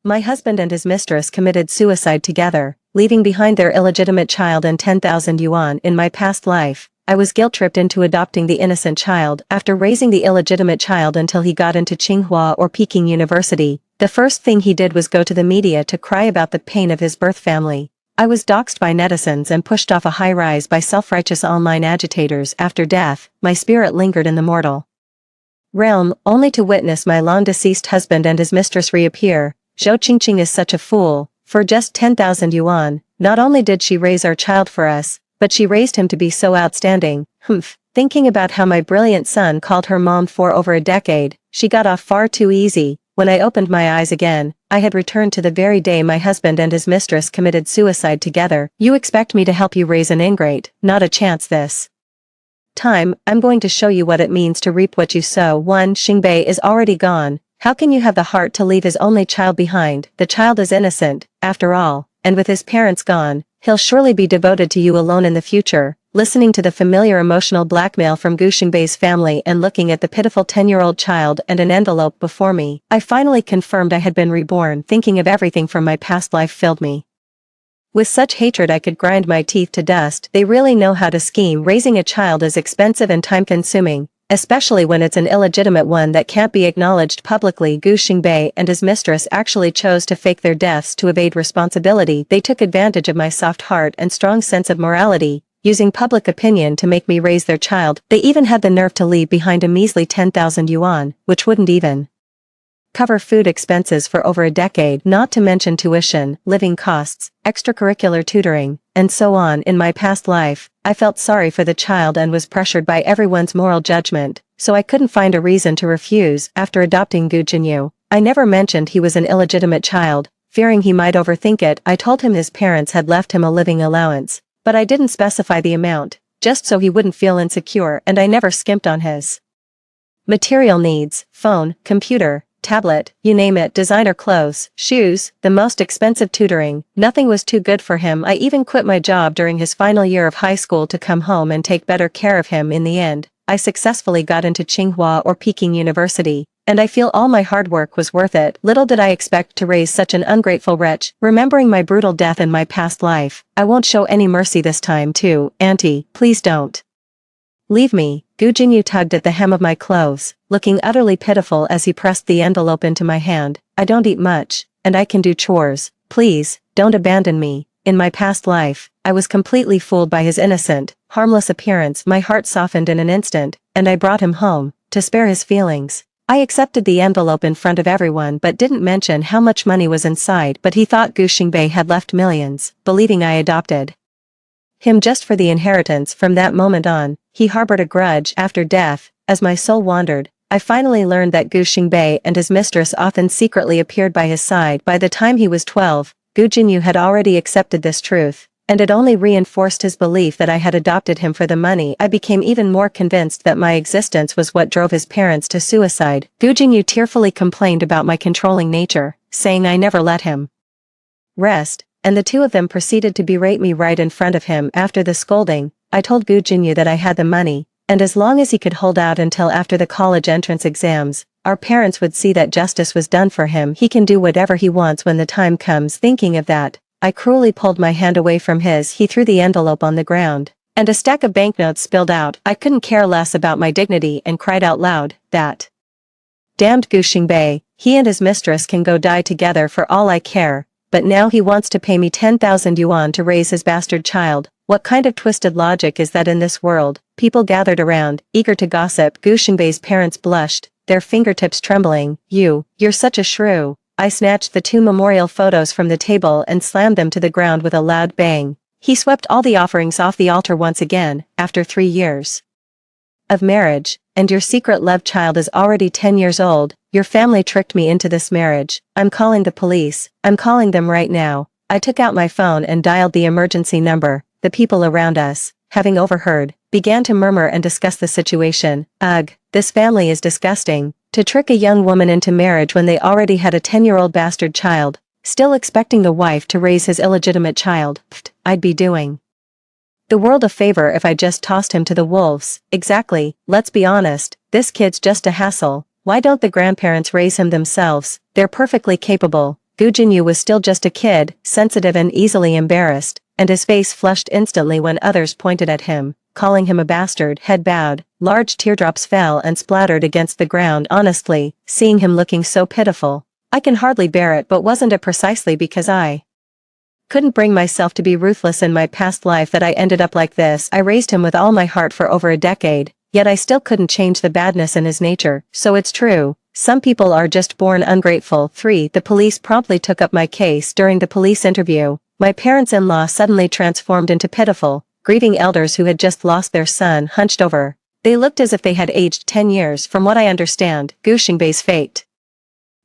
My husband and his mistress committed suicide together, leaving behind their illegitimate child and 10,000 yuan. In my past life, I was guilt-tripped into adopting the innocent child after raising the illegitimate child until he got into Tsinghua or Peking University. The first thing he did was go to the media to cry about the pain of his birth family. I was doxxed by netizens and pushed off a high-rise by self-righteous online agitators. After death, my spirit lingered in the mortal realm, only to witness my long-deceased husband and his mistress reappear. Zhou Qingqing is such a fool. For just 10,000 yuan, not only did she raise our child for us, but she raised him to be so outstanding. Humph. Thinking about how my brilliant son called her mom for over a decade, she got off far too easy. When I opened my eyes again, I had returned to the very day my husband and his mistress committed suicide together. You expect me to help you raise an ingrate? Not a chance this time. I'm going to show you what it means to reap what you sow. 1. Xingbei is already gone. How can you have the heart to leave his only child behind? The child is innocent, after all, and with his parents gone, he'll surely be devoted to you alone in the future. Listening to the familiar emotional blackmail from Gu Xingbei's family and looking at the pitiful 10-year-old child and an envelope before me, I finally confirmed I had been reborn. Thinking of everything from my past life filled me with such hatred I could grind my teeth to dust. They really know how to scheme. Raising a child is expensive and time-consuming, especially when it's an illegitimate one that can't be acknowledged publicly. Gu Xingbei and his mistress actually chose to fake their deaths to evade responsibility. They took advantage of my soft heart and strong sense of morality, using public opinion to make me raise their child. They even had the nerve to leave behind a measly 10,000 yuan, which wouldn't even cover food expenses for over a decade, not to mention tuition, living costs, extracurricular tutoring, and so on. In my past life, I felt sorry for the child and was pressured by everyone's moral judgment, so I couldn't find a reason to refuse. After adopting Gu Jinyu, I never mentioned he was an illegitimate child. Fearing he might overthink it, I told him his parents had left him a living allowance, but I didn't specify the amount, just so he wouldn't feel insecure, and I never skimped on his material needs: phone, computer, tablet, you name it, designer clothes, shoes, the most expensive tutoring. Nothing was too good for him. I even quit my job during his final year of high school to come home and take better care of him. In the end, I successfully got into Tsinghua or Peking University, and I feel all my hard work was worth it. Little did I expect to raise such an ungrateful wretch. Remembering my brutal death in my past life, I won't show any mercy this time too. Auntie, please don't leave me. Gu Jinyu tugged at the hem of my clothes, looking utterly pitiful as he pressed the envelope into my hand. I don't eat much, and I can do chores. Please, don't abandon me. In my past life, I was completely fooled by his innocent, harmless appearance. My heart softened in an instant, and I brought him home, to spare his feelings. I accepted the envelope in front of everyone but didn't mention how much money was inside. But he thought Gu Xingbei had left millions, believing I adopted him just for the inheritance. From that moment on, he harbored a grudge. After death, as my soul wandered, I finally learned that Gu Xingbei and his mistress often secretly appeared by his side. By the time he was 12, Gu Jinyu had already accepted this truth, and it only reinforced his belief that I had adopted him for the money. I became even more convinced that my existence was what drove his parents to suicide. Gu Jinyu tearfully complained about my controlling nature, saying I never let him rest, and the two of them proceeded to berate me right in front of him. After the scolding, I told Gu Jinyu that I had the money, and as long as he could hold out until after the college entrance exams, our parents would see that justice was done for him. He can do whatever he wants when the time comes. Thinking of that, I cruelly pulled my hand away from his. He threw the envelope on the ground, and a stack of banknotes spilled out. I couldn't care less about my dignity and cried out loud, "That damned Gu Xingbei, he and his mistress can go die together for all I care, but now he wants to pay me 10,000 yuan to raise his bastard child. What kind of twisted logic is that in this world?" People gathered around, eager to gossip. Gu Xingbei's parents blushed, their fingertips trembling. You're such a shrew." I snatched the two memorial photos from the table and slammed them to the ground with a loud bang. He swept all the offerings off the altar once again. "After 3 years of marriage, and your secret love child is already 10 years old, your family tricked me into this marriage. I'm calling the police. I'm calling them right now." I took out my phone and dialed the emergency number. The people around us, having overheard, began to murmur and discuss the situation. Ugh, this family is disgusting. To trick a young woman into marriage when they already had a 10-year-old bastard child, still expecting the wife to raise his illegitimate child. Pfft, I'd be doing the world a favor if I just tossed him to the wolves. Exactly, let's be honest, this kid's just a hassle. Why don't the grandparents raise him themselves? They're perfectly capable. Gu Jinyu was still just a kid, sensitive and easily embarrassed, and his face flushed instantly when others pointed at him, calling him a bastard. Head bowed, large teardrops fell and splattered against the ground. Honestly, seeing him looking so pitiful, I can hardly bear it. But wasn't it precisely because I couldn't bring myself to be ruthless in my past life that I ended up like this? I raised him with all my heart for over a decade, yet I still couldn't change the badness in his nature. So it's true, some people are just born ungrateful. 3. The police promptly took up my case. During the police interview, my parents-in-law suddenly transformed into pitiful, grieving elders who had just lost their son. Hunched over, they looked as if they had aged 10 years. From what I understand, Gu Xingbei's fate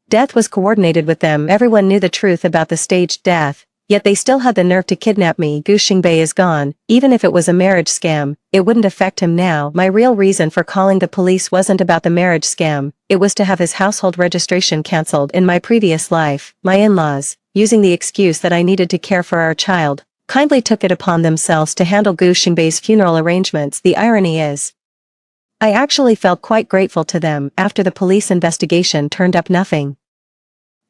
death was coordinated with them. Everyone knew the truth about the staged death, yet they still had the nerve to kidnap me. Gu Xingbei is gone. Even if it was a marriage scam, it wouldn't affect him now. My real reason for calling the police wasn't about the marriage scam, it was to have his household registration cancelled. In my previous life, my in-laws, using the excuse that I needed to care for our child, kindly took it upon themselves to handle Gu Xingbei's funeral arrangements. The irony is, I actually felt quite grateful to them. After the police investigation turned up nothing,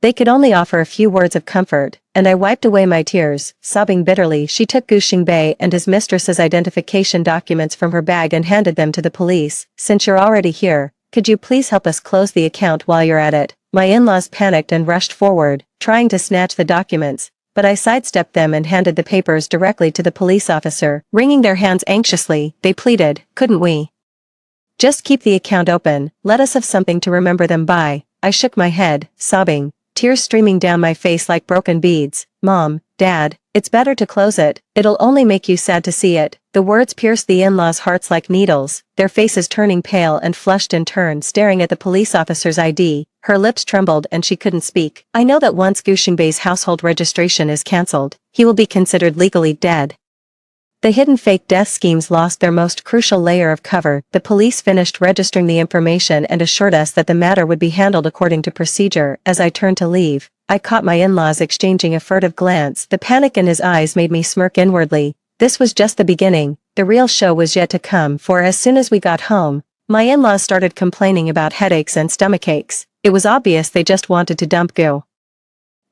they could only offer a few words of comfort, and I wiped away my tears, sobbing bitterly. She took Gu Xingbei and his mistress's identification documents from her bag and handed them to the police. Since you're already here, could you please help us close the account while you're at it? My in-laws panicked and rushed forward, trying to snatch the documents, but I sidestepped them and handed the papers directly to the police officer. Wringing their hands anxiously, they pleaded, couldn't we just keep the account open? Let us have something to remember them by. I shook my head, sobbing, tears streaming down my face like broken beads. Mom, Dad, it's better to close it. It'll only make you sad to see it. The words pierced the in-laws' hearts like needles, their faces turning pale and flushed in turn. Staring at the police officer's ID, her lips trembled and she couldn't speak. I know that once Gu Xingbei's household registration is cancelled, he will be considered legally dead. The hidden fake death schemes lost their most crucial layer of cover. The police finished registering the information and assured us that the matter would be handled according to procedure. As I turned to leave, I caught my in-laws exchanging a furtive glance. The panic in his eyes made me smirk inwardly. This was just the beginning. The real show was yet to come, for as soon as we got home, my in-laws started complaining about headaches and stomachaches. It was obvious they just wanted to dump Gu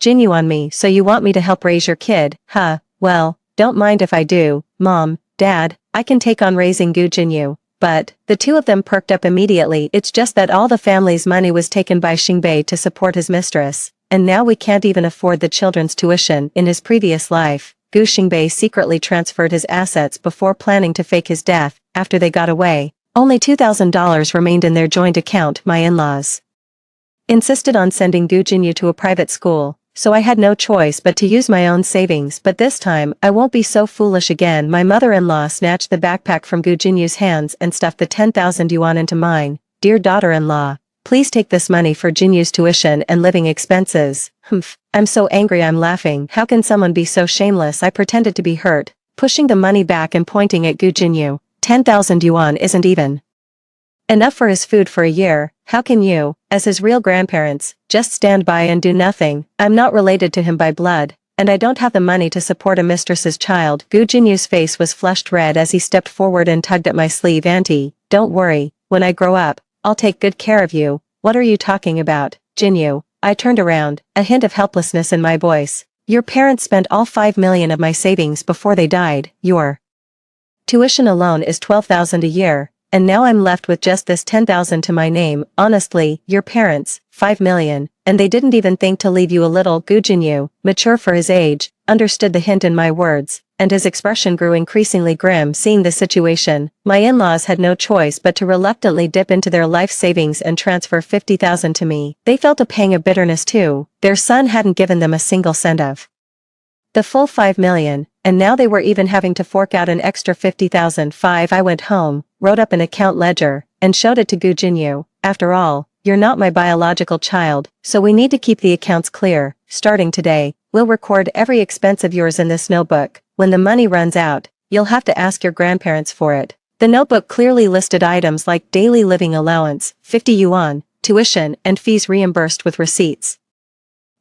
Jinyu on me. So you want me to help raise your kid, huh? Well, don't mind if I do, Mom, Dad, I can take on raising Gu Jinyu. But, the two of them perked up immediately. It's just that all the family's money was taken by Xingbei to support his mistress, and now we can't even afford the children's tuition. In his previous life, Gu Xingbei secretly transferred his assets before planning to fake his death. After they got away, only $2,000 remained in their joint account. My in-laws insisted on sending Gu Jinyu to a private school, so I had no choice but to use my own savings. But this time, I won't be so foolish again. My mother-in-law snatched the backpack from Gu Jinyu's hands and stuffed the 10,000 yuan into mine. Dear daughter-in-law, please take this money for Jinyu's tuition and living expenses. Humph, I'm so angry I'm laughing. How can someone be so shameless? I pretended to be hurt, pushing the money back and pointing at Gu Jinyu. 10,000 yuan isn't even enough for his food for a year. How can you, as his real grandparents, just stand by and do nothing? I'm not related to him by blood, and I don't have the money to support a mistress's child. Gu Jinyu's face was flushed red as he stepped forward and tugged at my sleeve. Auntie, don't worry, when I grow up, I'll take good care of you. What are you talking about, Jinyu? I turned around, a hint of helplessness in my voice. Your parents spent all 5 million of my savings before they died. Your tuition alone is 12,000 a year. And now I'm left with just this 10,000 to my name. Honestly, your parents, 5 million, and they didn't even think to leave you a little. Gu Jinyu, mature for his age, understood the hint in my words, and his expression grew increasingly grim. Seeing the situation, my in-laws had no choice but to reluctantly dip into their life savings and transfer 50,000 to me. They felt a pang of bitterness too. Their son hadn't given them a single cent of the full 5 million, and now they were even having to fork out an extra 50,000. I went home, wrote up an account ledger, and showed it to Gu Jinyu. After all, you're not my biological child, so we need to keep the accounts clear. Starting today, we'll record every expense of yours in this notebook. When the money runs out, you'll have to ask your grandparents for it. The notebook clearly listed items like daily living allowance, 50 yuan, tuition, and fees reimbursed with receipts.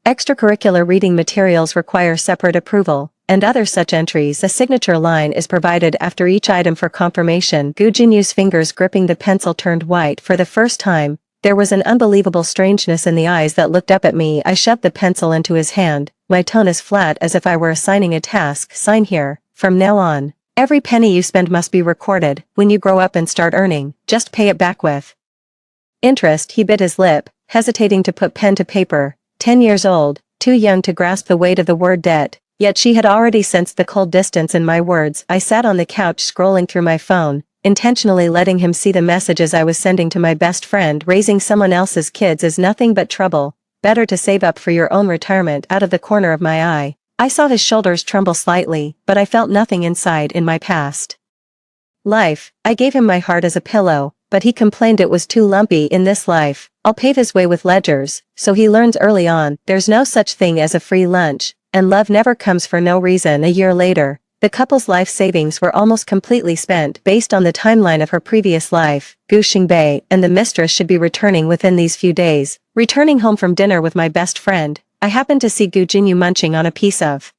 Extracurricular reading materials require separate approval, and other such entries. A signature line is provided after each item for confirmation. Gu Jinyu's fingers gripping the pencil turned white. For the first time, There was an unbelievable strangeness in the eyes that looked up at me. I shoved the pencil into his hand, my tone as flat as if I were assigning a task. Sign here, from now on. Every penny you spend must be recorded. When you grow up and start earning, just pay it back with interest. He bit his lip, hesitating to put pen to paper. 10 years old, too young to grasp the weight of the word debt, yet she had already sensed the cold distance in my words. I sat on the couch scrolling through my phone, intentionally letting him see the messages I was sending to my best friend. Raising someone else's kids is nothing but trouble. Better to save up for your own retirement. Out of the corner of my eye, I saw his shoulders tremble slightly, but I felt nothing inside. In my past life, I gave him my heart as a pillow, but he complained it was too lumpy. In this life, I'll pave his way with ledgers, so he learns early on. There's no such thing as a free lunch, and love never comes for no reason. A year later, the couple's life savings were almost completely spent. Based on the timeline of her previous life, Gu Xingbei and the mistress should be returning within these few days. Returning home from dinner with my best friend, I happened to see Gu Jinyu munching on a piece of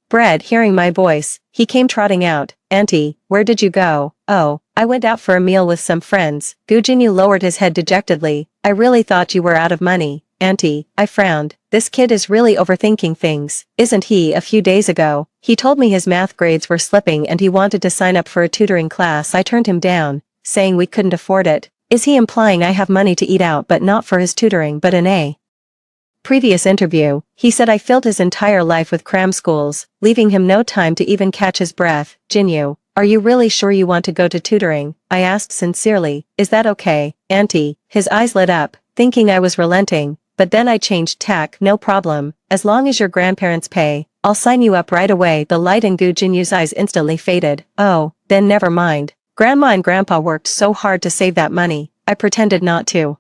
bread. Hearing my voice, he came trotting out. Auntie, where did you go? Oh, I went out for a meal with some friends. Gu Jinyu lowered his head dejectedly. I really thought you were out of money. Auntie, I frowned. This kid is really overthinking things, isn't he? A few days ago, he told me his math grades were slipping and he wanted to sign up for a tutoring class. I turned him down, saying we couldn't afford it. Is he implying I have money to eat out but not for his tutoring? But in a previous interview, he said I filled his entire life with cram schools, leaving him no time to even catch his breath. Jinyu, are you really sure you want to go to tutoring? I asked sincerely. Is that okay, Auntie? His eyes lit up, thinking I was relenting, but then I changed tack. No problem, as long as your grandparents pay, I'll sign you up right away. The light in Gu Jinyu's eyes instantly faded. Oh, then never mind. Grandma and Grandpa worked so hard to save that money. I pretended not to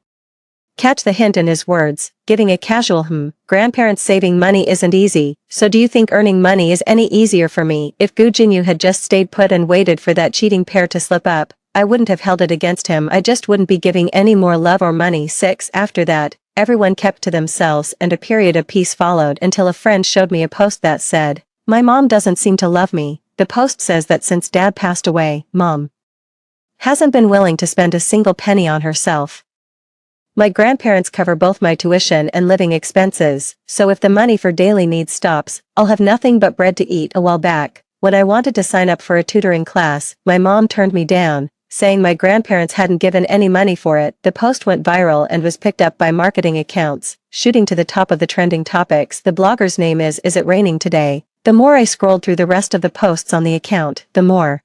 catch the hint in his words, giving a casual Grandparents saving money isn't easy, so do you think earning money is any easier for me? If Gu Jinyu had just stayed put and waited for that cheating pair to slip up, I wouldn't have held it against him. I just wouldn't be giving any more love or money. 6. After that, everyone kept to themselves and a period of peace followed until a friend showed me a post that said, my mom doesn't seem to love me. The post says that since dad passed away, mom hasn't been willing to spend a single penny on herself. My grandparents cover both my tuition and living expenses, so if the money for daily needs stops, I'll have nothing but bread to eat. A while back, when I wanted to sign up for a tutoring class, my mom turned me down, saying my grandparents hadn't given any money for it. The post went viral and was picked up by marketing accounts, shooting to the top of the trending topics. The blogger's name is It Raining Today? The more I scrolled through the rest of the posts on the account, the more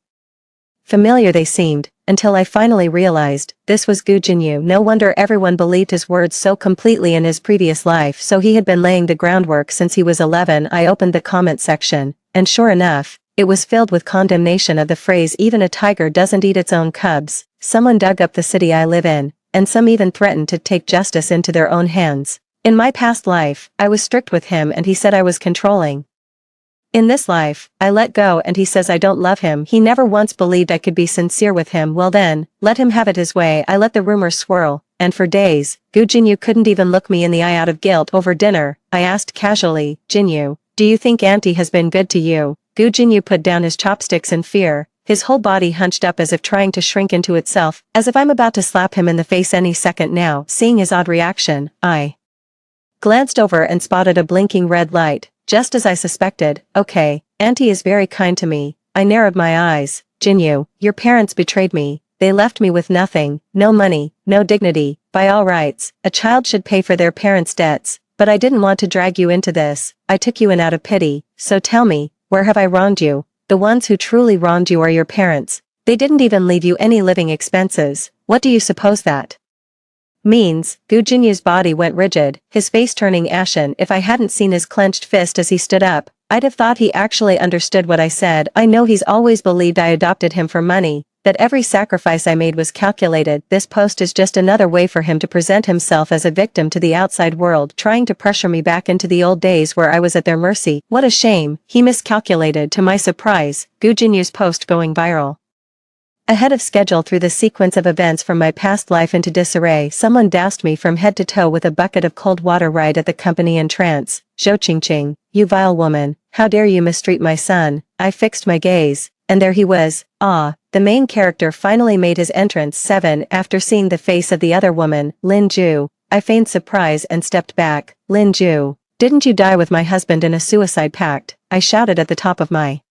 familiar they seemed, until I finally realized, this was Gu Jinyu. No wonder everyone believed his words so completely. In his previous life, so he had been laying the groundwork since he was 11. I opened the comment section, and sure enough, it was filled with condemnation of the phrase even a tiger doesn't eat its own cubs. Someone dug up the city I live in, and some even threatened to take justice into their own hands. In my past life, I was strict with him and he said I was controlling. In this life, I let go and he says I don't love him. He never once believed I could be sincere with him. Well then, let him have it his way. I let the rumors swirl, and for days, Gu Jinyu couldn't even look me in the eye. Out of guilt. Over dinner, I asked casually, Jinyu, do you think Auntie has been good to you? Gu Jinyu put down his chopsticks in fear, his whole body hunched up as if trying to shrink into itself, as if I'm about to slap him in the face any second now. Seeing his odd reaction, I glanced over and spotted a blinking red light. Just as I suspected. Okay, Auntie is very kind to me. I narrowed my eyes. Jinyu, your parents betrayed me. They left me with nothing, no money, no dignity. By all rights, a child should pay for their parents' debts, but I didn't want to drag you into this. I took you in out of pity, so tell me, where have I wronged you? The ones who truly wronged you are your parents. They didn't even leave you any living expenses. What do you suppose that means? Gu Jinyu's body went rigid, his face turning ashen. If I hadn't seen his clenched fist as he stood up, I'd have thought he actually understood what I said. I know he's always believed I adopted him for money, that every sacrifice I made was calculated. This post is just another way for him to present himself as a victim to the outside world, trying to pressure me back into the old days where I was at their mercy. What a shame, he miscalculated. To my surprise, Gu Jinyu's post going viral ahead of schedule threw the sequence of events from my past life into disarray. Someone doused me from head to toe with a bucket of cold water right at the company entrance. Zhou Qingqing, you vile woman, how dare you mistreat my son? I fixed my gaze, and there he was. Ah, the main character finally made his entrance. 7. After seeing the face of the other woman, Lin Ju, I feigned surprise and stepped back. Lin Ju, didn't you die with my husband in a suicide pact? I shouted at the top of my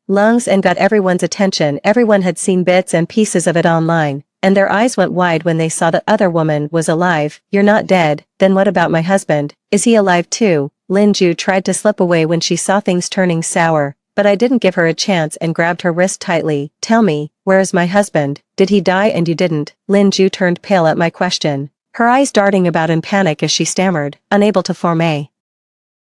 lungs and got everyone's attention. Everyone had seen bits and pieces of it online, and their eyes went wide when they saw the other woman was alive. You're not dead, then what about my husband? Is he alive too? Lin Ju tried to slip away when she saw things turning sour, but I didn't give her a chance and grabbed her wrist tightly. Tell me, where is my husband? Did he die and you didn't? Lin Ju turned pale at my question, her eyes darting about in panic as she stammered, unable to form a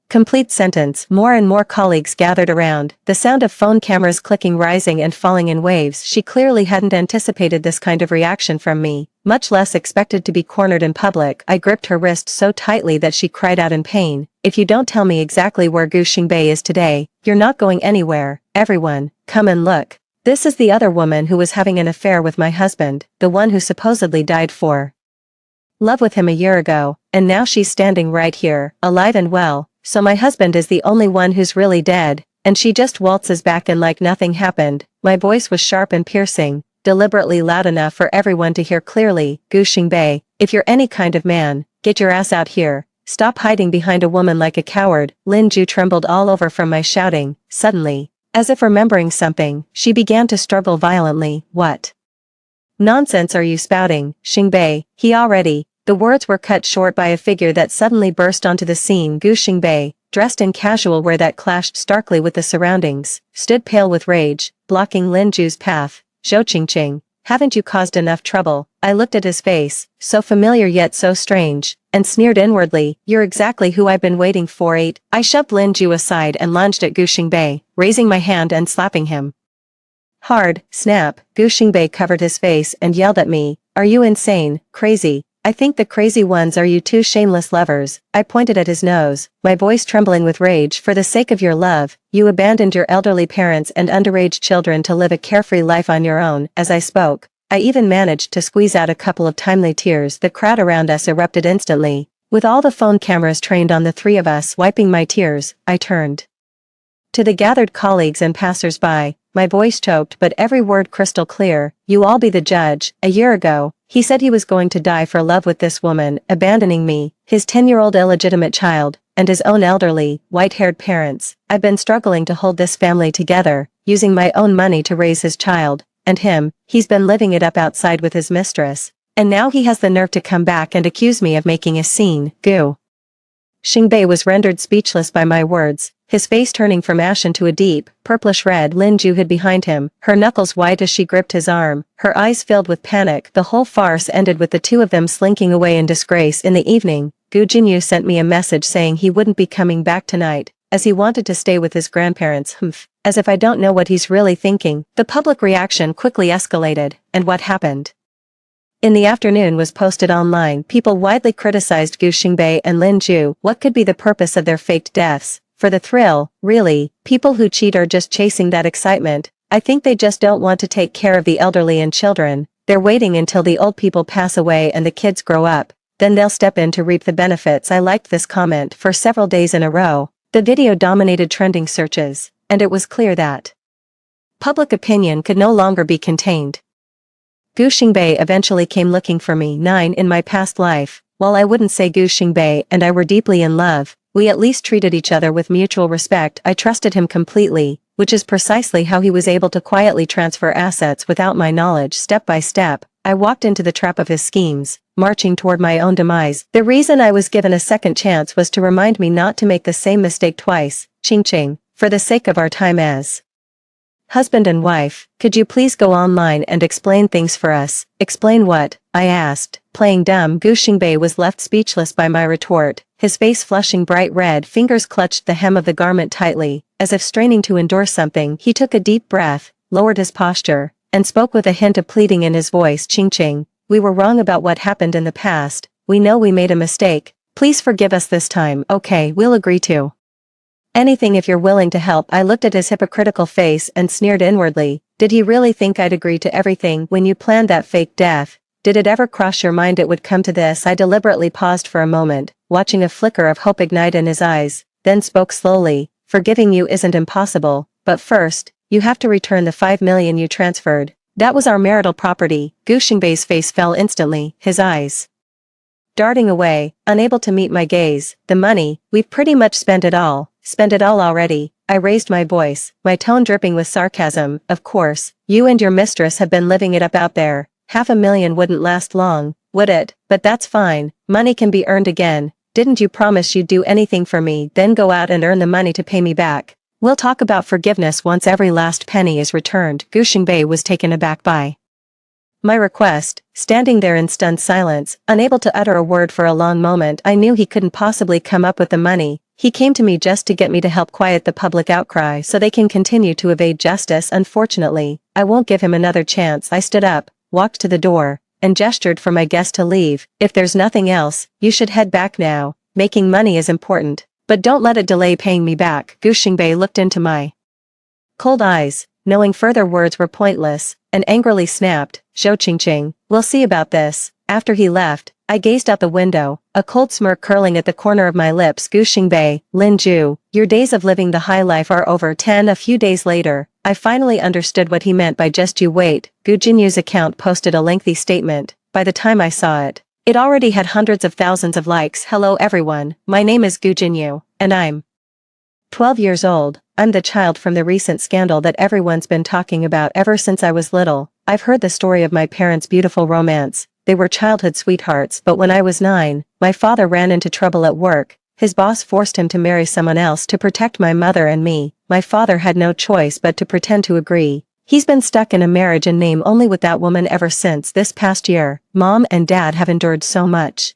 complete sentence. More and more colleagues gathered around, the sound of phone cameras clicking rising and falling in waves. She clearly hadn't anticipated this kind of reaction from me, much less expected to be cornered in public. I gripped her wrist so tightly that she cried out in pain. If you don't tell me exactly where Gu Xingbei is today, you're not going anywhere. Everyone, come and look. This is the other woman who was having an affair with my husband, the one who supposedly died for love with him a year ago, and now she's standing right here, alive and well. So my husband is the only one who's really dead, and she just waltzes back in like nothing happened. My voice was sharp and piercing, deliberately loud enough for everyone to hear clearly. Gu Xingbei, if you're any kind of man, get your ass out here. Stop hiding behind a woman like a coward. Lin Ju trembled all over from my shouting. Suddenly, as if remembering something, she began to struggle violently. What nonsense are you spouting, Xingbei? He already... The words were cut short by a figure that suddenly burst onto the scene. Gu Xingbei, dressed in casual wear that clashed starkly with the surroundings, stood pale with rage, blocking Lin Ju's path. Zhou Qingqing, haven't you caused enough trouble? I looked at his face, so familiar yet so strange, and sneered inwardly. You're exactly who I've been waiting for. 8. I shoved Lin Ju aside and lunged at Gu Xingbei, raising my hand and slapping him hard. Snap. Gu Xingbei covered his face and yelled at me. Are you insane? Crazy? I think the crazy ones are you two shameless lovers. I pointed at his nose, my voice trembling with rage. For the sake of your love, you abandoned your elderly parents and underage children to live a carefree life on your own. As I spoke, I even managed to squeeze out a couple of timely tears. The crowd around us erupted instantly. With all the phone cameras trained on the three of us wiping my tears, I turned to the gathered colleagues and passers-by, my voice choked but every word crystal clear. You all be the judge. A year ago, he said he was going to die for love with this woman, abandoning me, his 10-year-old illegitimate child, and his own elderly, white-haired parents. I've been struggling to hold this family together, using my own money to raise his child, and him, he's been living it up outside with his mistress. And now he has the nerve to come back and accuse me of making a scene. Gu Xingbei was rendered speechless by my words, his face turning from ashen to a deep, purplish red. Lin Ju hid behind him, her knuckles white as she gripped his arm, her eyes filled with panic. The whole farce ended with the two of them slinking away in disgrace. In the evening, Gu Jinyu sent me a message saying he wouldn't be coming back tonight, as he wanted to stay with his grandparents. As if I don't know what he's really thinking. The public reaction quickly escalated, and what happened in the afternoon was posted online. People widely criticized Gu Xingbei and Lin Ju. What could be the purpose of their faked deaths? For the thrill, really. People who cheat are just chasing that excitement. I think they just don't want to take care of the elderly and children. They're waiting until the old people pass away and the kids grow up. Then they'll step in to reap the benefits. I liked this comment for several days in a row. The video dominated trending searches, and it was clear that public opinion could no longer be contained. Gu Xingbei eventually came looking for me. 9. In my past life, while I wouldn't say Gu Xingbei and I were deeply in love, we at least treated each other with mutual respect. I trusted him completely, which is precisely how he was able to quietly transfer assets without my knowledge. Step by step, I walked into the trap of his schemes, marching toward my own demise. The reason I was given a second chance was to remind me not to make the same mistake twice. Qingqing, for the sake of our time as husband and wife, could you please go online and explain things for us? Explain what? I asked, playing dumb. Gu Xingbei was left speechless by my retort, his face flushing bright red. Fingers clutched the hem of the garment tightly, as if straining to endure something. He took a deep breath, lowered his posture, and spoke with a hint of pleading in his voice. Qingqing, we were wrong about what happened in the past. We know we made a mistake. Please forgive us this time. Okay, we'll agree to anything if you're willing to help. I looked at his hypocritical face and sneered inwardly. Did he really think I'd agree to everything? When you planned that fake death, did it ever cross your mind it would come to this? I deliberately paused for a moment, watching a flicker of hope ignite in his eyes, then spoke slowly. Forgiving you isn't impossible, but first, You have to return the 5 million you transferred. That was our marital property. Gu Xingbei's face fell instantly, his eyes darting away, unable to meet my gaze. The money, we've pretty much spent it all already. I raised my voice, my tone dripping with sarcasm. Of course, you and your mistress have been living it up out there. 500,000 wouldn't last long, would it? But that's fine, money can be earned again. Didn't you promise you'd do anything for me, then go out and earn the money to pay me back? We'll talk about forgiveness once every last penny is returned. Gu Xingbei was taken aback by my request. Standing there in stunned silence, unable to utter a word for a long moment. I knew he couldn't possibly come up with the money. He came to me just to get me to help quiet the public outcry so they can continue to evade justice. Unfortunately, I won't give him another chance. I stood up, walked to the door, and gestured for my guest to leave. If there's nothing else, you should head back now. Making money is important, but don't let it delay paying me back. Gu Xingbei looked into my cold eyes, knowing further words were pointless, and angrily snapped, "Zhou Qingqing, we'll see about this." After he left, I gazed out the window, a cold smirk curling at the corner of my lips. Gu Xingbei, Lin Ju, your days of living the high life are over. 10 A few days later, I finally understood what he meant by just you wait. Gu Jinyu's account posted a lengthy statement. By the time I saw it, it already had hundreds of thousands of likes. Hello everyone, my name is Gu Jinyu, and I'm 12 years old. I'm the child from the recent scandal that everyone's been talking about ever since I was little. I've heard the story of my parents' beautiful romance. They were childhood sweethearts, but when I was 9, my father ran into trouble at work. His boss forced him to marry someone else to protect my mother and me. My father had no choice but to pretend to agree. He's been stuck in a marriage in name only with that woman ever since. This past year, Mom and Dad have endured so much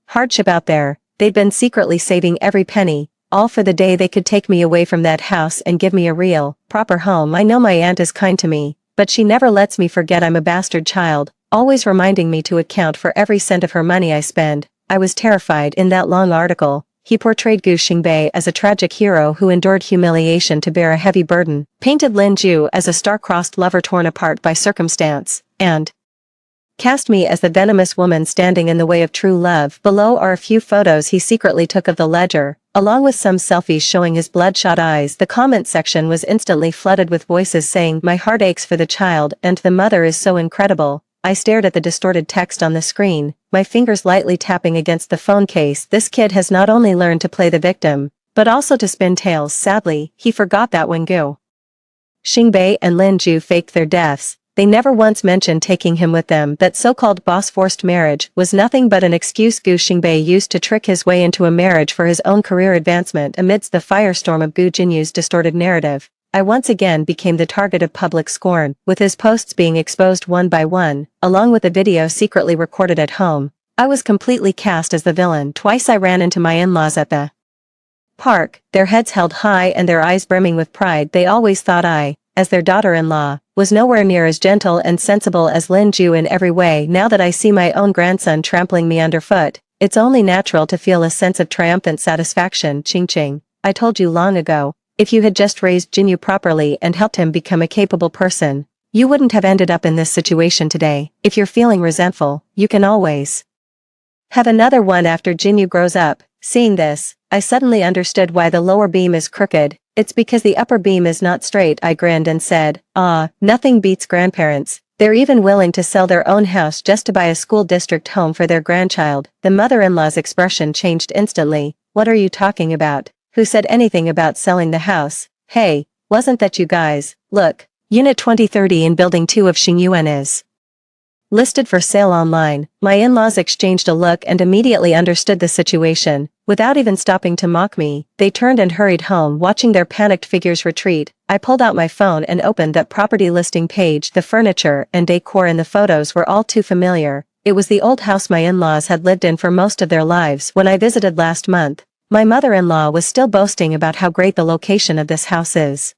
hardship out there. They'd been secretly saving every penny, all for the day they could take me away from that house and give me a real, proper home. I know my aunt is kind to me, but she never lets me forget I'm a bastard child, always reminding me to account for every cent of her money I spend. I was terrified. In that long article, he portrayed Gu Xingbei as a tragic hero who endured humiliation to bear a heavy burden, painted Lin Ju as a star-crossed lover torn apart by circumstance, and cast me as the venomous woman standing in the way of true love. Below are a few photos he secretly took of the ledger, along with some selfies showing his bloodshot eyes. The comment section was instantly flooded with voices saying, "My heart aches for the child, and the mother is so incredible." I stared at the distorted text on the screen, my fingers lightly tapping against the phone case. This kid has not only learned to play the victim, but also to spin tales. Sadly, he forgot that when Gu Xingbei and Lin Ju faked their deaths, they never once mentioned taking him with them. That so-called boss-forced marriage was nothing but an excuse Gu Xingbei used to trick his way into a marriage for his own career advancement. Amidst the firestorm of Gu Jinyu's distorted narrative, I once again became the target of public scorn, with his posts being exposed one by one, along with a video secretly recorded at home. I was completely cast as the villain. Twice I ran into my in-laws at the park, their heads held high and their eyes brimming with pride. They always thought I, as their daughter-in-law, was nowhere near as gentle and sensible as Lin Ju in every way. Now that I see my own grandson trampling me underfoot, it's only natural to feel a sense of triumphant satisfaction. Qingqing, I told you long ago, if you had just raised Jinyu properly and helped him become a capable person, you wouldn't have ended up in this situation today. If you're feeling resentful, you can always have another one after Jinyu grows up. Seeing this, I suddenly understood why the lower beam is crooked. It's because the upper beam is not straight. I grinned and said, "Ah, nothing beats grandparents. They're even willing to sell their own house just to buy a school district home for their grandchild." The mother-in-law's expression changed instantly. "What are you talking about? Who said anything about selling the house? Hey, wasn't that you guys? Look, Unit 2030 in Building 2 of Xingyuan is listed for sale online." My in-laws exchanged a look and immediately understood the situation. Without even stopping to mock me, they turned and hurried home. Watching their panicked figures retreat, I pulled out my phone and opened that property listing page. The furniture and decor in the photos were all too familiar. It was the old house my in-laws had lived in for most of their lives. When I visited last month, my mother-in-law was still boasting about how great the location of this house is,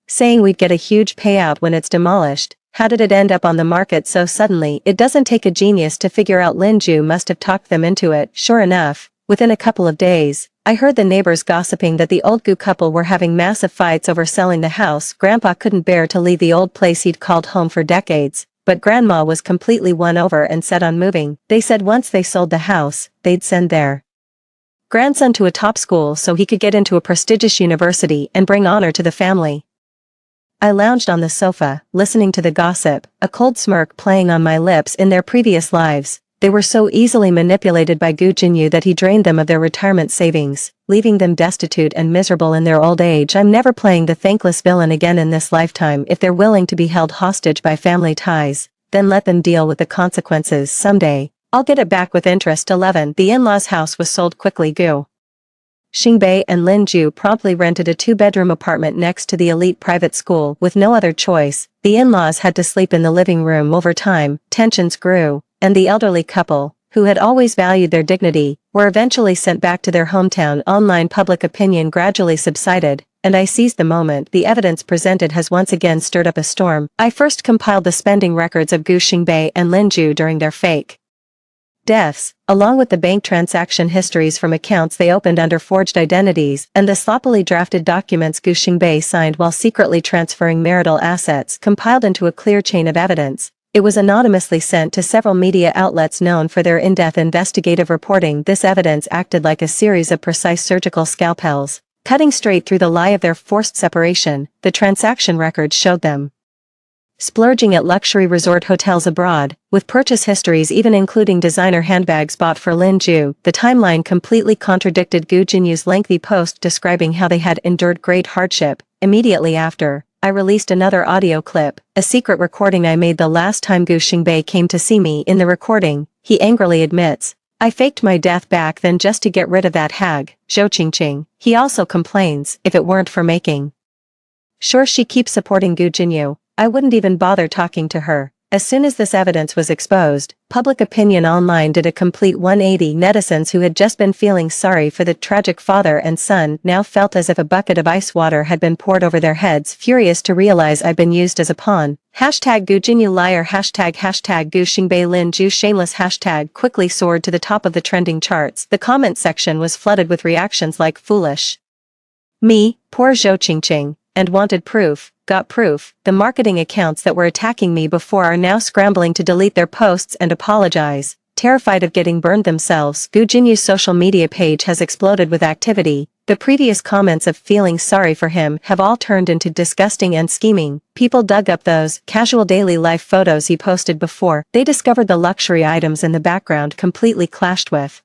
saying we'd get a huge payout when it's demolished. How did it end up on the market so suddenly? It doesn't take a genius to figure out Lin Ju must have talked them into it. Sure enough, within a couple of days, I heard the neighbors gossiping that the old Gu couple were having massive fights over selling the house. Grandpa couldn't bear to leave the old place he'd called home for decades, but Grandma was completely won over and set on moving. They said once they sold the house, they'd send their grandson to a top school so he could get into a prestigious university and bring honor to the family. I lounged on the sofa, listening to the gossip, a cold smirk playing on my lips. In their previous lives, they were so easily manipulated by Gu Jinyu that he drained them of their retirement savings, leaving them destitute and miserable in their old age. I'm never playing the thankless villain again in this lifetime. If they're willing to be held hostage by family ties, then let them deal with the consequences someday. I'll get it back with interest. 11. The in-laws' house was sold quickly. Gu Xingbei and Lin Ju promptly rented a 2-bedroom apartment next to the elite private school. With no other choice, the in-laws had to sleep in the living room. Over time, tensions grew, and the elderly couple, who had always valued their dignity, were eventually sent back to their hometown. Online public opinion gradually subsided, and I seized the moment. The evidence presented has once again stirred up a storm. I first compiled the spending records of Gu Xingbei and Lin Ju during their fake deaths, along with the bank transaction histories from accounts they opened under forged identities, and the sloppily drafted documents Gu Xingbei signed while secretly transferring marital assets compiled into a clear chain of evidence. It was anonymously sent to several media outlets known for their in-depth investigative reporting. This evidence acted like a series of precise surgical scalpels, cutting straight through the lie of their forced separation. The transaction records showed them splurging at luxury resort hotels abroad, with purchase histories even including designer handbags bought for Lin Ju. The timeline completely contradicted Gu Jinyu's lengthy post describing how they had endured great hardship. Immediately after, I released another audio clip, a secret recording I made the last time Gu Xingbei came to see me. In the recording, he angrily admits, "I faked my death back then just to get rid of that hag, Zhou Qingqing." He also complains, if it weren't for making sure she keeps supporting Gu Jinyu, I wouldn't even bother talking to her. As soon as this evidence was exposed, public opinion online did a complete 180. Netizens who had just been feeling sorry for the tragic father and son now felt as if a bucket of ice water had been poured over their heads, furious to realize I'd been used as a pawn. Hashtag Gu Jinyu liar, hashtag Gu Xingbei Lin Ju shameless hashtag quickly soared to the top of the trending charts. The comment section was flooded with reactions like foolish me, poor Zhou Qingqing, and wanted proof. Got proof. The marketing accounts that were attacking me before are now scrambling to delete their posts and apologize, terrified of getting burned themselves. Gu Jinyu's social media page has exploded with activity. The previous comments of feeling sorry for him have all turned into disgusting and scheming. People dug up those casual daily life photos he posted before they discovered the luxury items in the background completely clashed with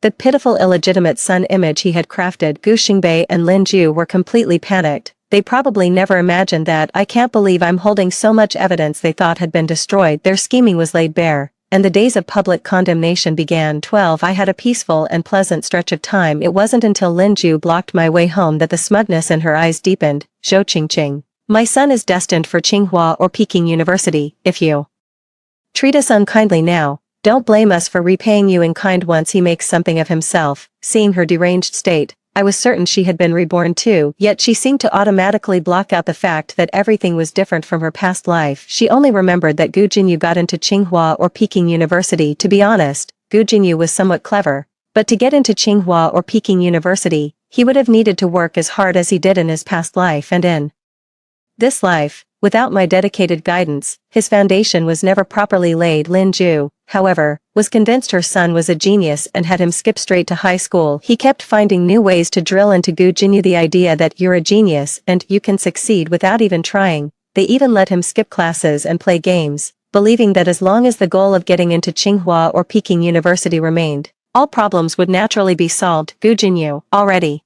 the pitiful illegitimate son image he had crafted. Gu Xingbei and Lin Ju were completely panicked. They probably never imagined that. I can't believe I'm holding so much evidence they thought had been destroyed. Their scheming was laid bare, and the days of public condemnation began. 12. I had a peaceful and pleasant stretch of time. It wasn't until Lin Ju blocked my way home that the smugness in her eyes deepened. Zhou Qingqing, my son is destined for Tsinghua or Peking University. If you treat us unkindly now, don't blame us for repaying you in kind once he makes something of himself. Seeing her deranged state, I was certain she had been reborn too, yet she seemed to automatically block out the fact that everything was different from her past life. She only remembered that Gu Jinyu got into Tsinghua or Peking University. To be honest, Gu Jinyu was somewhat clever, but to get into Tsinghua or Peking University, he would have needed to work as hard as he did in his past life, and in this life, without my dedicated guidance, his foundation was never properly laid. Lin Ju, however, was convinced her son was a genius and had him skip straight to high school. He kept finding new ways to drill into Gu Jinyu the idea that you're a genius and you can succeed without even trying. They even let him skip classes and play games, believing that as long as the goal of getting into Tsinghua or Peking University remained, all problems would naturally be solved. Gu Jinyu, already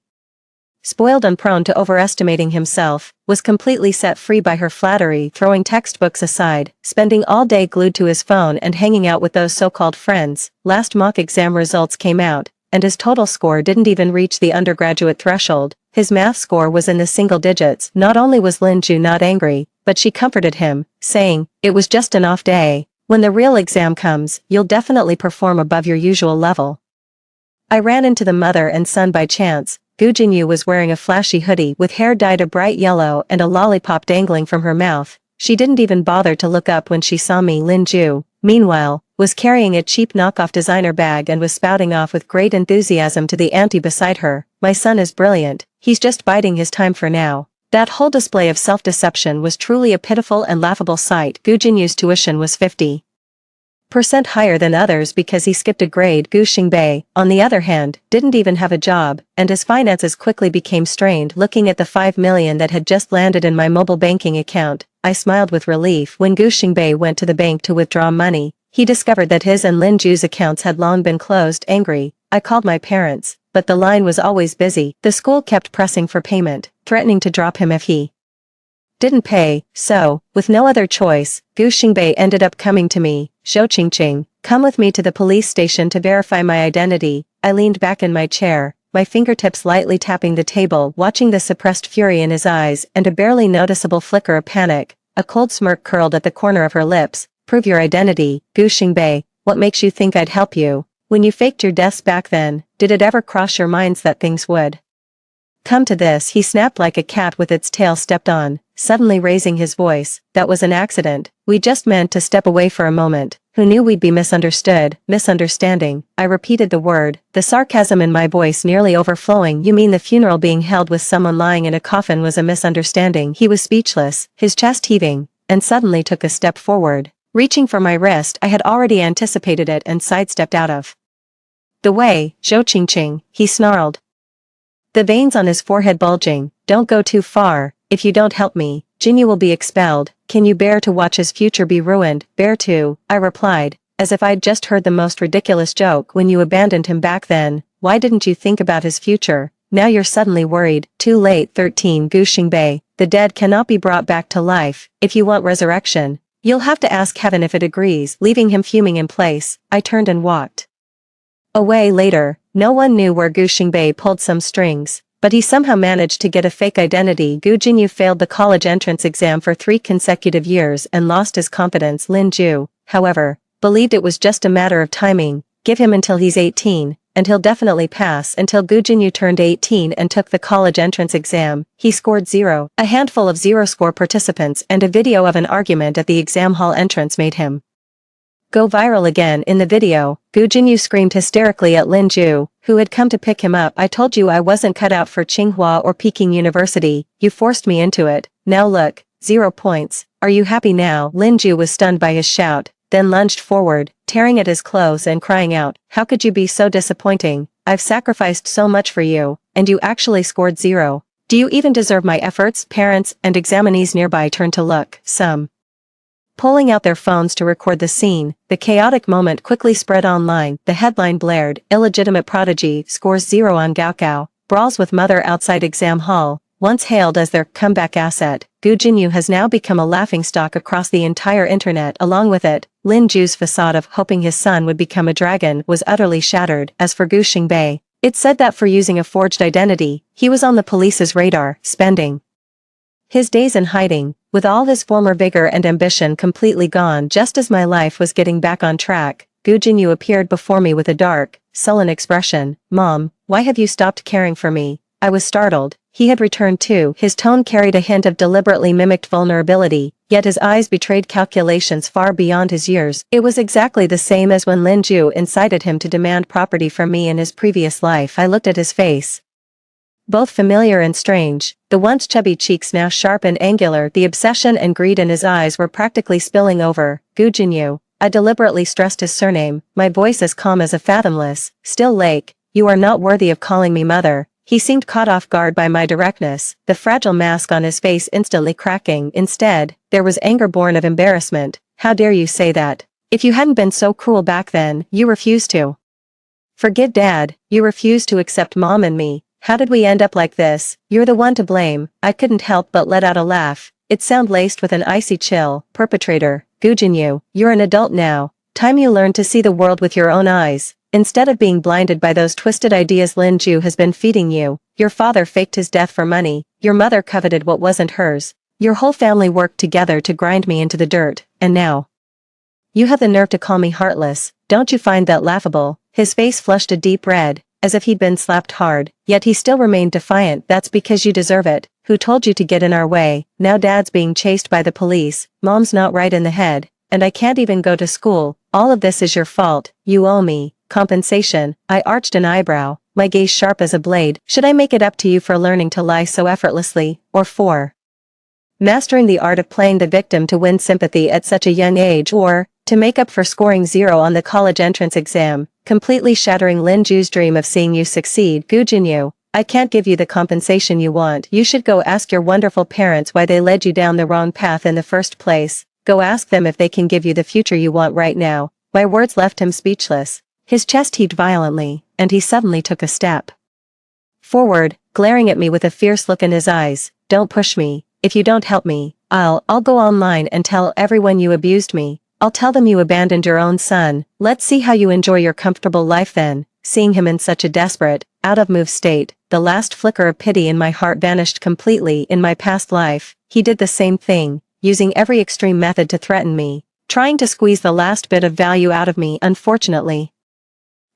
spoiled and prone to overestimating himself, was completely set free by her flattery, throwing textbooks aside, spending all day glued to his phone and hanging out with those so-called friends. Last mock exam results came out, and his total score didn't even reach the undergraduate threshold. His math score was in the single digits. Not only was Lin Ju not angry, but she comforted him, saying, "It was just an off day. When the real exam comes, you'll definitely perform above your usual level." I ran into the mother and son by chance. Gu Jinyu was wearing a flashy hoodie with hair dyed a bright yellow and a lollipop dangling from her mouth. She didn't even bother to look up when she saw me. Lin Ju, meanwhile, was carrying a cheap knockoff designer bag and was spouting off with great enthusiasm to the auntie beside her. "My son is brilliant, he's just biding his time for now." That whole display of self-deception was truly a pitiful and laughable sight. Gu Jinyu's tuition was 50 percent higher than others because he skipped a grade. Gu Xingbei, on the other hand, didn't even have a job, and his finances quickly became strained. Looking at the 5 million that had just landed in my mobile banking account, I smiled with relief. When Gu Xingbei went to the bank to withdraw money, he discovered that his and Lin Ju's accounts had long been closed. Angry, I called my parents, but the line was always busy. The school kept pressing for payment, threatening to drop him if he didn't pay, so, with no other choice, Gu Xingbei ended up coming to me. Zhou Qingqing, come with me to the police station to verify my identity. I leaned back in my chair, my fingertips lightly tapping the table, watching the suppressed fury in his eyes and a barely noticeable flicker of panic. A cold smirk curled at the corner of her lips. Prove your identity, Gu Xingbei. What makes you think I'd help you? When you faked your deaths back then, did it ever cross your minds that things would come to this? He snapped like a cat with its tail stepped on, suddenly raising his voice. That was an accident. We just meant to step away for a moment. Who knew we'd be misunderstood? Misunderstanding. I repeated the word, the sarcasm in my voice nearly overflowing. You mean the funeral being held with someone lying in a coffin was a misunderstanding? He was speechless, his chest heaving, and suddenly took a step forward. Reaching for my wrist, I had already anticipated it and sidestepped out of the way. Zhou Qingqing, he snarled, the veins on his forehead bulging. Don't go too far. If you don't help me, Jinyu will be expelled. Can you bear to watch his future be ruined? Bear to, I replied, as if I'd just heard the most ridiculous joke. When you abandoned him back then, why didn't you think about his future? Now you're suddenly worried. Too late. 13 Gu Xingbei, the dead cannot be brought back to life. If you want resurrection, you'll have to ask heaven if it agrees. Leaving him fuming in place, I turned and walked away. Later, no one knew where Gu Xingbei pulled some strings, but he somehow managed to get a fake identity. Gu Jinyu failed the college entrance exam for 3 consecutive years and lost his confidence. Lin Ju, however, believed it was just a matter of timing. Give him until he's 18, and he'll definitely pass. Until Gu Jinyu turned 18 and took the college entrance exam, he scored 0. A handful of zero-score participants and a video of an argument at the exam hall entrance made him go viral again. In the video, Gu Jinyu screamed hysterically at Lin Ju, who had come to pick him up. I told you I wasn't cut out for Tsinghua or Peking University. You forced me into it. Now look, 0 points. Are you happy now? Lin Ju was stunned by his shout, then lunged forward, tearing at his clothes and crying out, how could you be so disappointing? I've sacrificed so much for you, and you actually scored 0. Do you even deserve my efforts? Parents and examinees nearby turned to look, some pulling out their phones to record the scene. The chaotic moment quickly spread online. The headline blared, illegitimate prodigy scores 0 on Gaokao, brawls with mother outside exam hall. Once hailed as their comeback asset, Gu Jinyu has now become a laughingstock across the entire internet. Along with it, Lin Ju's facade of hoping his son would become a dragon was utterly shattered. As for Gu Xingbei, it said that for using a forged identity, he was on the police's radar, spending his days in hiding. With all his former vigor and ambition completely gone. Just as my life was getting back on track, Gu Jinyu appeared before me with a dark, sullen expression. Mom, why have you stopped caring for me? I was startled. He had returned too. His tone carried a hint of deliberately mimicked vulnerability, yet his eyes betrayed calculations far beyond his years. It was exactly the same as when Lin Ju incited him to demand property from me in his previous life. I looked at his face, both familiar and strange, the once chubby cheeks now sharp and angular. The obsession and greed in his eyes were practically spilling over. Gu Jinyu, I deliberately stressed his surname, my voice as calm as a fathomless, still lake. You are not worthy of calling me mother. He seemed caught off guard by my directness, the fragile mask on his face instantly cracking. Instead, there was anger born of embarrassment. How dare you say that? If you hadn't been so cruel back then, you refused to forgive Dad, you refused to accept Mom and me. How did we end up like this? You're the one to blame. I couldn't help but let out a laugh. Its sound laced with an icy chill. Perpetrator, Gu Jinyu, you're an adult now. Time you learn to see the world with your own eyes, instead of being blinded by those twisted ideas Lin Ju has been feeding you. Your father faked his death for money. Your mother coveted what wasn't hers. Your whole family worked together to grind me into the dirt, and now you have the nerve to call me heartless. Don't you find that laughable? His face flushed a deep red, as if he'd been slapped hard, yet he still remained defiant. That's because you deserve it. Who told you to get in our way? Now Dad's being chased by the police, Mom's not right in the head, and I can't even go to school. All of this is your fault. You owe me compensation. I arched an eyebrow, my gaze sharp as a blade. Should I make it up to you for learning to lie so effortlessly, or for mastering the art of playing the victim to win sympathy at such a young age? Or, To make up for scoring 0 on the college entrance exam, completely shattering Lin Ju's dream of seeing you succeed, Gu Jinyu, I can't give you the compensation you want. You should go ask your wonderful parents why they led you down the wrong path in the first place. Go ask them if they can give you the future you want right now. My words left him speechless. His chest heaved violently, and he suddenly took a step forward, glaring at me with a fierce look in his eyes. Don't push me. If you don't help me, I'll go online and tell everyone you abused me. I'll tell them you abandoned your own son. Let's see how you enjoy your comfortable life then. Seeing him in such a desperate, out-of-move state, the last flicker of pity in my heart vanished completely. In my past life, he did the same thing, using every extreme method to threaten me, trying to squeeze the last bit of value out of me. Unfortunately,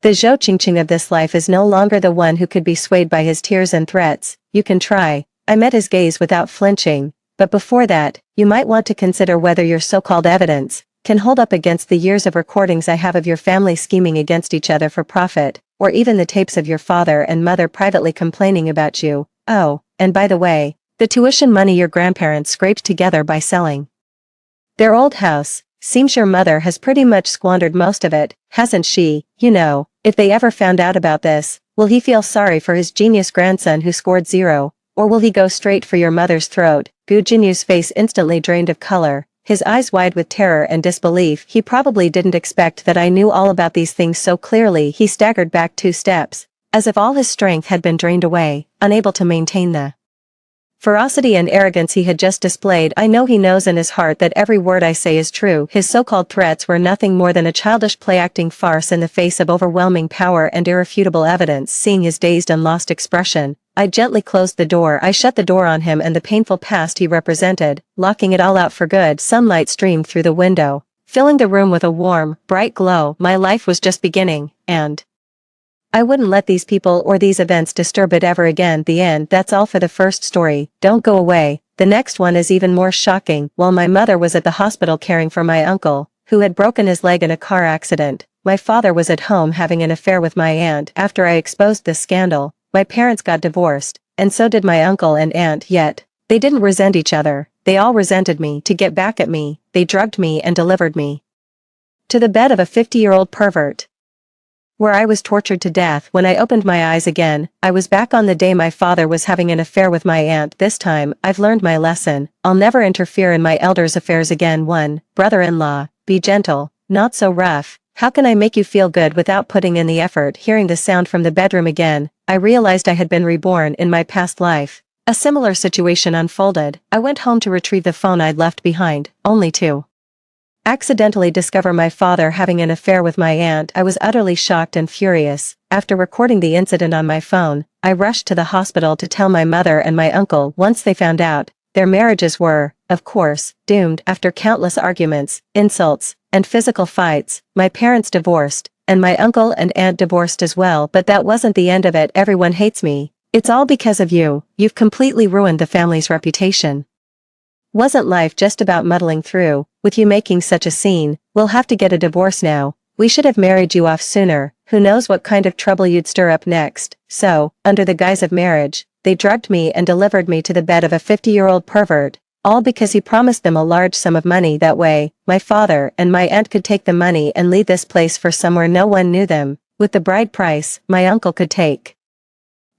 the Zhou Qingqing of this life is no longer the one who could be swayed by his tears and threats. You can try. I met his gaze without flinching. But before that, you might want to consider whether your so-called evidence can hold up against the years of recordings I have of your family scheming against each other for profit, or even the tapes of your father and mother privately complaining about you. Oh, and by the way, the tuition money your grandparents scraped together by selling their old house. Seems your mother has pretty much squandered most of it, hasn't she? You know, if they ever found out about this, will he feel sorry for his genius grandson who scored 0, or will he go straight for your mother's throat? Gu Jinyu's face instantly drained of color, his eyes wide with terror and disbelief. He probably didn't expect that I knew all about these things so clearly. He staggered back 2 steps, as if all his strength had been drained away, unable to maintain the ferocity and arrogance he had just displayed. I know he knows in his heart that every word I say is true. His so-called threats were nothing more than a childish play-acting farce in the face of overwhelming power and irrefutable evidence. Seeing his dazed and lost expression, I gently closed the door. I shut the door on him and the painful past he represented, locking it all out for good. Sunlight streamed through the window, filling the room with a warm, bright glow. My life was just beginning, and I wouldn't let these people or these events disturb it ever again. The end. That's all for the first story. Don't go away. The next one is even more shocking. While my mother was at the hospital caring for my uncle, who had broken his leg in a car accident, my father was at home having an affair with my aunt. After I exposed this scandal, my parents got divorced, and so did my uncle and aunt. Yet, they didn't resent each other. They all resented me. To get back at me, they drugged me and delivered me to the bed of a 50-year-old pervert, where I was tortured to death. When I opened my eyes again, I was back on the day my father was having an affair with my aunt. This time, I've learned my lesson. I'll never interfere in my elders' affairs again. 1. Brother-in-law, be gentle, not so rough. How can I make you feel good without putting in the effort? Hearing the sound from the bedroom again, I realized I had been reborn in my past life. A similar situation unfolded. I went home to retrieve the phone I'd left behind, only to accidentally discover my father having an affair with my aunt. I was utterly shocked and furious. After recording the incident on my phone, I rushed to the hospital to tell my mother and my uncle. Once they found out, their marriages were, of course, doomed. After countless arguments, insults, and physical fights, my parents divorced, and my uncle and aunt divorced as well. But that wasn't the end of it. Everyone hates me. It's all because of you. You've completely ruined the family's reputation. Wasn't life just about muddling through, with you making such a scene? We'll have to get a divorce now. We should have married you off sooner. Who knows what kind of trouble you'd stir up next. So, under the guise of marriage, they drugged me and delivered me to the bed of a 50-year-old pervert, all because he promised them a large sum of money. That way, my father and my aunt could take the money and leave this place for somewhere no one knew them. With the bride price, my uncle could take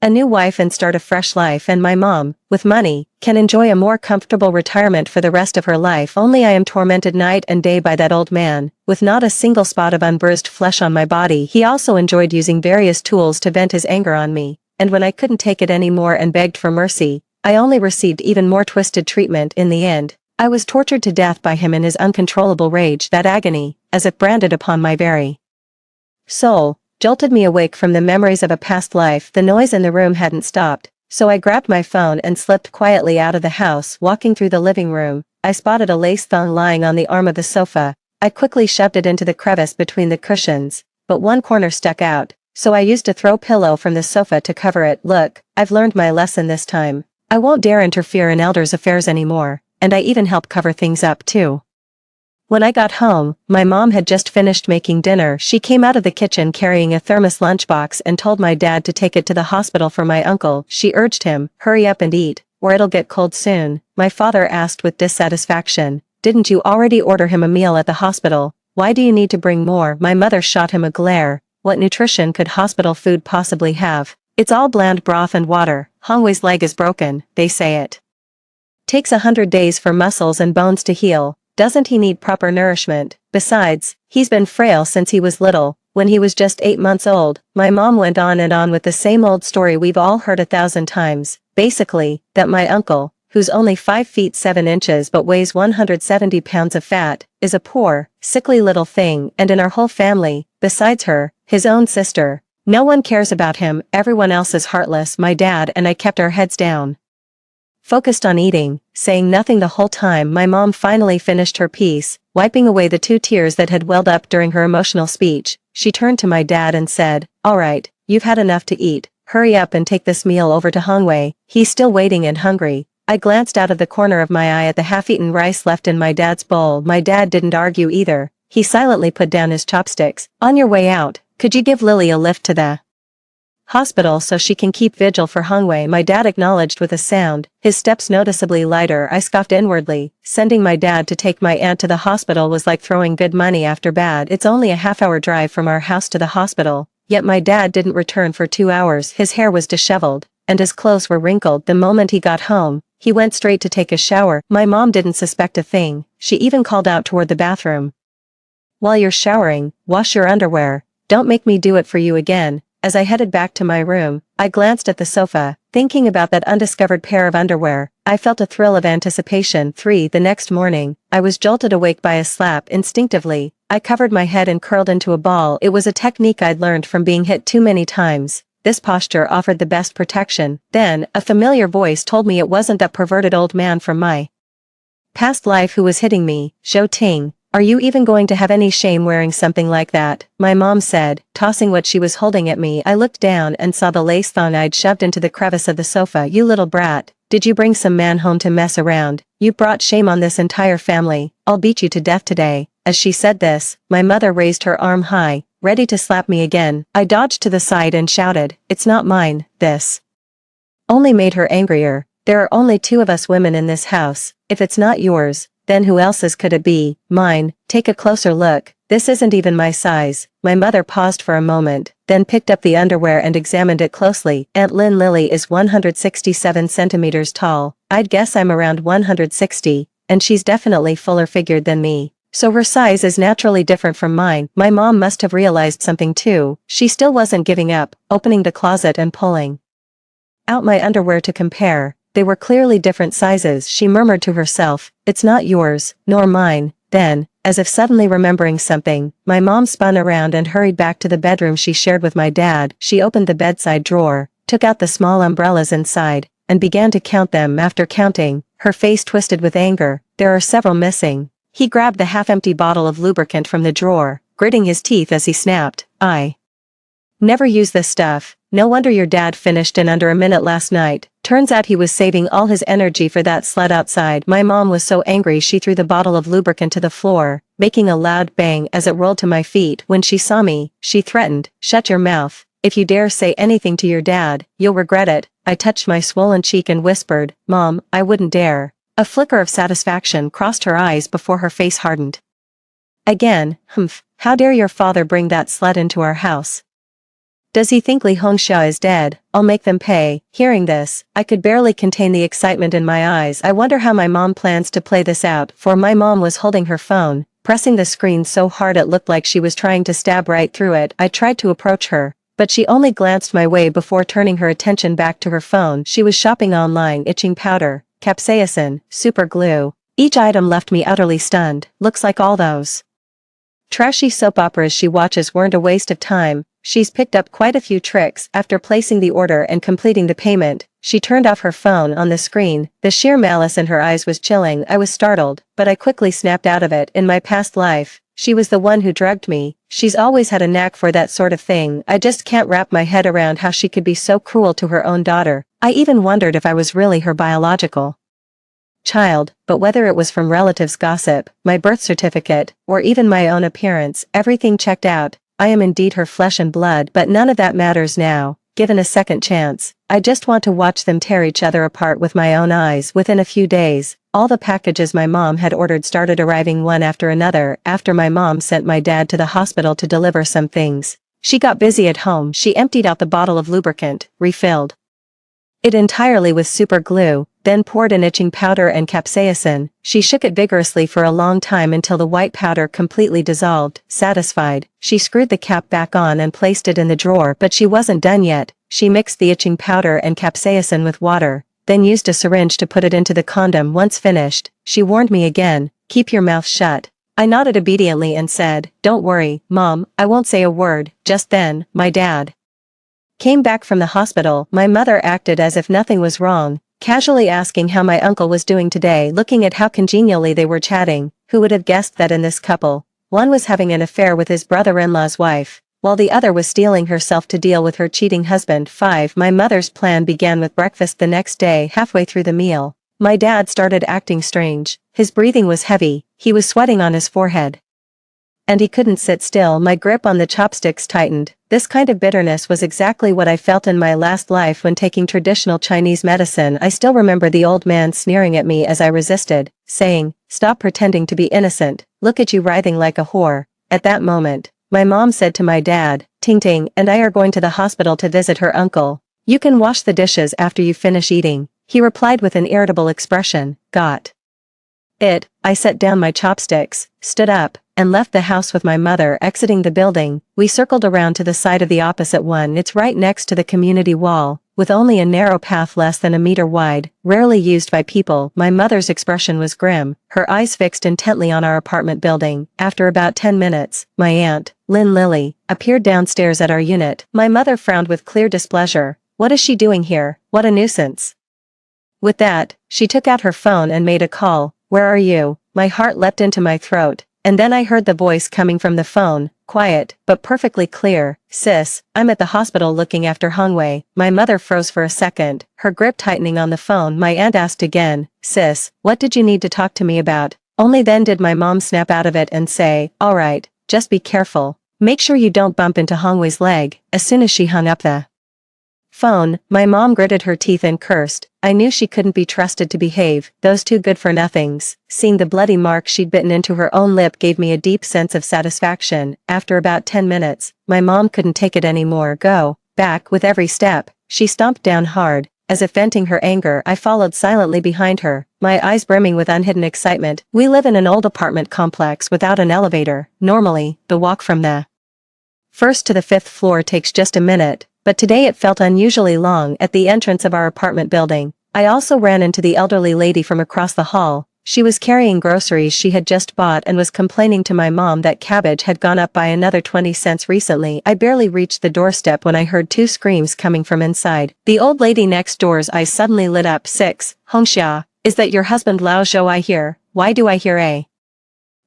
a new wife and start a fresh life, and my mom, with money, can enjoy a more comfortable retirement for the rest of her life. Only I am tormented night and day by that old man, with not a single spot of unbruised flesh on my body. He also enjoyed using various tools to vent his anger on me, and when I couldn't take it anymore and begged for mercy, I only received even more twisted treatment. In the end, I was tortured to death by him in his uncontrollable rage. That agony, as if branded upon my very soul, jolted me awake from the memories of a past life. The noise in the room hadn't stopped, so I grabbed my phone and slipped quietly out of the house. Walking through the living room, I spotted a lace thong lying on the arm of the sofa. I quickly shoved it into the crevice between the cushions, but one corner stuck out, so I used a throw pillow from the sofa to cover it. Look, I've learned my lesson this time. I won't dare interfere in elders' affairs anymore, and I even help cover things up too. When I got home, my mom had just finished making dinner. She came out of the kitchen carrying a thermos lunchbox and told my dad to take it to the hospital for my uncle. She urged him, hurry up and eat, or it'll get cold soon. My father asked with dissatisfaction, didn't you already order him a meal at the hospital? Why do you need to bring more? My mother shot him a glare. What nutrition could hospital food possibly have? It's all bland broth and water. Hongwei's leg is broken, they say it takes 100 days for muscles and bones to heal. Doesn't he need proper nourishment? Besides, he's been frail since he was little. When he was just 8 months old, my mom went on and on with the same old story we've all heard 1,000 times. Basically, that my uncle, who's only 5 feet 7 inches but weighs 170 pounds of fat, is a poor, sickly little thing, and in our whole family, besides her, his own sister, no one cares about him. Everyone else is heartless. My dad and I kept our heads down, focused on eating, saying nothing the whole time. My mom finally finished her piece, wiping away the 2 tears that had welled up during her emotional speech. She turned to my dad and said, "All right, you've had enough to eat. Hurry up and take this meal over to Hongwei. He's still waiting and hungry." I glanced out of the corner of my eye at the half-eaten rice left in my dad's bowl. My dad didn't argue either. He silently put down his chopsticks. "On your way out, could you give Lily a lift to the hospital so she can keep vigil for Hongwei?" My dad acknowledged with a sound, his steps noticeably lighter. I scoffed inwardly. Sending my dad to take my aunt to the hospital was like throwing good money after bad. It's only a half-hour drive from our house to the hospital, yet my dad didn't return for 2 hours. His hair was disheveled, and his clothes were wrinkled. The moment he got home, he went straight to take a shower. My mom didn't suspect a thing. She even called out toward the bathroom. "While you're showering, wash your underwear. Don't make me do it for you again." As I headed back to my room, I glanced at the sofa, thinking about that undiscovered pair of underwear. I felt a thrill of anticipation. 3. The next morning, I was jolted awake by a slap. Instinctively, I covered my head and curled into a ball. It was a technique I'd learned from being hit too many times. This posture offered the best protection. Then, a familiar voice told me it wasn't that perverted old man from my past life who was hitting me. "Zhou Ting, are you even going to have any shame wearing something like that?" my mom said, tossing what she was holding at me. I looked down and saw the lace thong I'd shoved into the crevice of the sofa. "You little brat, did you bring some man home to mess around? You brought shame on this entire family. I'll beat you to death today." As she said this, my mother raised her arm high, ready to slap me again. I dodged to the side and shouted, "It's not mine." This only made her angrier. "There are only 2 of us women in this house. If it's not yours, then who else's could it be?" "Mine. Take a closer look. This isn't even my size." My mother paused for a moment, then picked up the underwear and examined it closely. "Aunt Lily is 167 centimeters tall. I'd guess I'm around 160, and she's definitely fuller figured than me. So her size is naturally different from mine." My mom must have realized something too. She still wasn't giving up, opening the closet and pulling out my underwear to compare. They were clearly different sizes. She murmured to herself, "It's not yours, nor mine." Then, as if suddenly remembering something, my mom spun around and hurried back to the bedroom she shared with my dad. She opened the bedside drawer, took out the small umbrellas inside, and began to count them. After counting, her face twisted with anger. "There are several missing." He grabbed the half-empty bottle of lubricant from the drawer, gritting his teeth as he snapped, "I never use this stuff. No wonder your dad finished in under a minute last night. Turns out he was saving all his energy for that slut outside." My mom was so angry she threw the bottle of lubricant to the floor, making a loud bang as it rolled to my feet. When she saw me, she threatened, "Shut your mouth. If you dare say anything to your dad, you'll regret it." I touched my swollen cheek and whispered, "Mom, I wouldn't dare." A flicker of satisfaction crossed her eyes before her face hardened again. "Humph, how dare your father bring that slut into our house? Does he think Li Hongxia is dead? I'll make them pay." Hearing this, I could barely contain the excitement in my eyes. I wonder how my mom plans to play this out, for my mom was holding her phone, pressing the screen so hard it looked like she was trying to stab right through it. I tried to approach her, but she only glanced my way before turning her attention back to her phone. She was shopping online. Itching powder, capsaicin, super glue. Each item left me utterly stunned. Looks like all those trashy soap operas she watches weren't a waste of time. She's picked up quite a few tricks. After placing the order and completing the payment, she turned off her phone. On the screen, the sheer malice in her eyes was chilling. I was startled, but I quickly snapped out of it. In my past life, she was the one who drugged me. She's always had a knack for that sort of thing. I just can't wrap my head around how she could be so cruel to her own daughter. I even wondered if I was really her biological child, but whether it was from relatives' gossip, my birth certificate, or even my own appearance, everything checked out. I am indeed her flesh and blood, but none of that matters now. Given a second chance, I just want to watch them tear each other apart with my own eyes. Within a few days, All the packages my mom had ordered started arriving one after another after my mom sent my dad to the hospital to deliver some things. She got busy at home. She emptied out the bottle of lubricant, refilled it entirely with super glue, then poured in itching powder and capsaicin. She shook it vigorously for a long time until the white powder completely dissolved. Satisfied, she screwed the cap back on and placed it in the drawer, but she wasn't done yet. She mixed the itching powder and capsaicin with water, then used a syringe to put it into the condom. Once finished, she warned me again, "Keep your mouth shut." I nodded obediently and said, "Don't worry, Mom, I won't say a word." Just then, my dad came back from the hospital. My mother acted as if nothing was wrong, casually asking how my uncle was doing today. Looking at how congenially they were chatting, who would have guessed that in this couple, one was having an affair with his brother-in-law's wife, while the other was steeling herself to deal with her cheating husband. 5. My mother's plan began with breakfast the next day. Halfway through the meal, my dad started acting strange. His breathing was heavy, he was sweating on his forehead, and he couldn't sit still. My grip on the chopsticks tightened. This kind of bitterness was exactly what I felt in my last life when taking traditional Chinese medicine. I still remember the old man sneering at me as I resisted, saying, "Stop pretending to be innocent, look at you writhing like a whore." At that moment, my mom said to my dad, "Ting Ting and I are going to the hospital to visit her uncle. You can wash the dishes after you finish eating." He replied with an irritable expression, "Got it." I set down my chopsticks, stood up, and left the house with my mother. Exiting the building, we circled around to the side of the opposite one. It's right next to the community wall, with only a narrow path less than a meter wide, rarely used by people. My mother's expression was grim, her eyes fixed intently on our apartment building. After about 10 minutes, my aunt, Lily, appeared downstairs at our unit. My mother frowned with clear displeasure. "What is she doing here? What a nuisance." With that, she took out her phone and made a call. "Where are you?" My heart leapt into my throat, and then I heard the voice coming from the phone, quiet, but perfectly clear. "Sis, I'm at the hospital looking after Hongwei." My mother froze for a second, her grip tightening on the phone. My aunt asked again, "Sis, what did you need to talk to me about?" Only then did my mom snap out of it and say, "All right, just be careful. Make sure you don't bump into Hongwei's leg." As soon as she hung up the phone, my mom gritted her teeth and cursed. I knew she couldn't be trusted to behave, those two good-for-nothings. Seeing the bloody mark she'd bitten into her own lip gave me a deep sense of satisfaction. After about 10 minutes, my mom couldn't take it anymore. "Go back." With every step, she stomped down hard, as if venting her anger. I followed silently behind her, my eyes brimming with unhidden excitement. We live in an old apartment complex without an elevator. Normally, the walk from the first to the 5th floor takes just a minute, but today it felt unusually long. At the entrance of our apartment building, I also ran into the elderly lady from across the hall. She was carrying groceries she had just bought and was complaining to my mom that cabbage had gone up by another 20 cents recently. I barely reached the doorstep when I heard two screams coming from inside. The old lady next door's eyes suddenly lit up. "6, Hongxia, is that your husband Lao Zhou I hear? Why do I hear a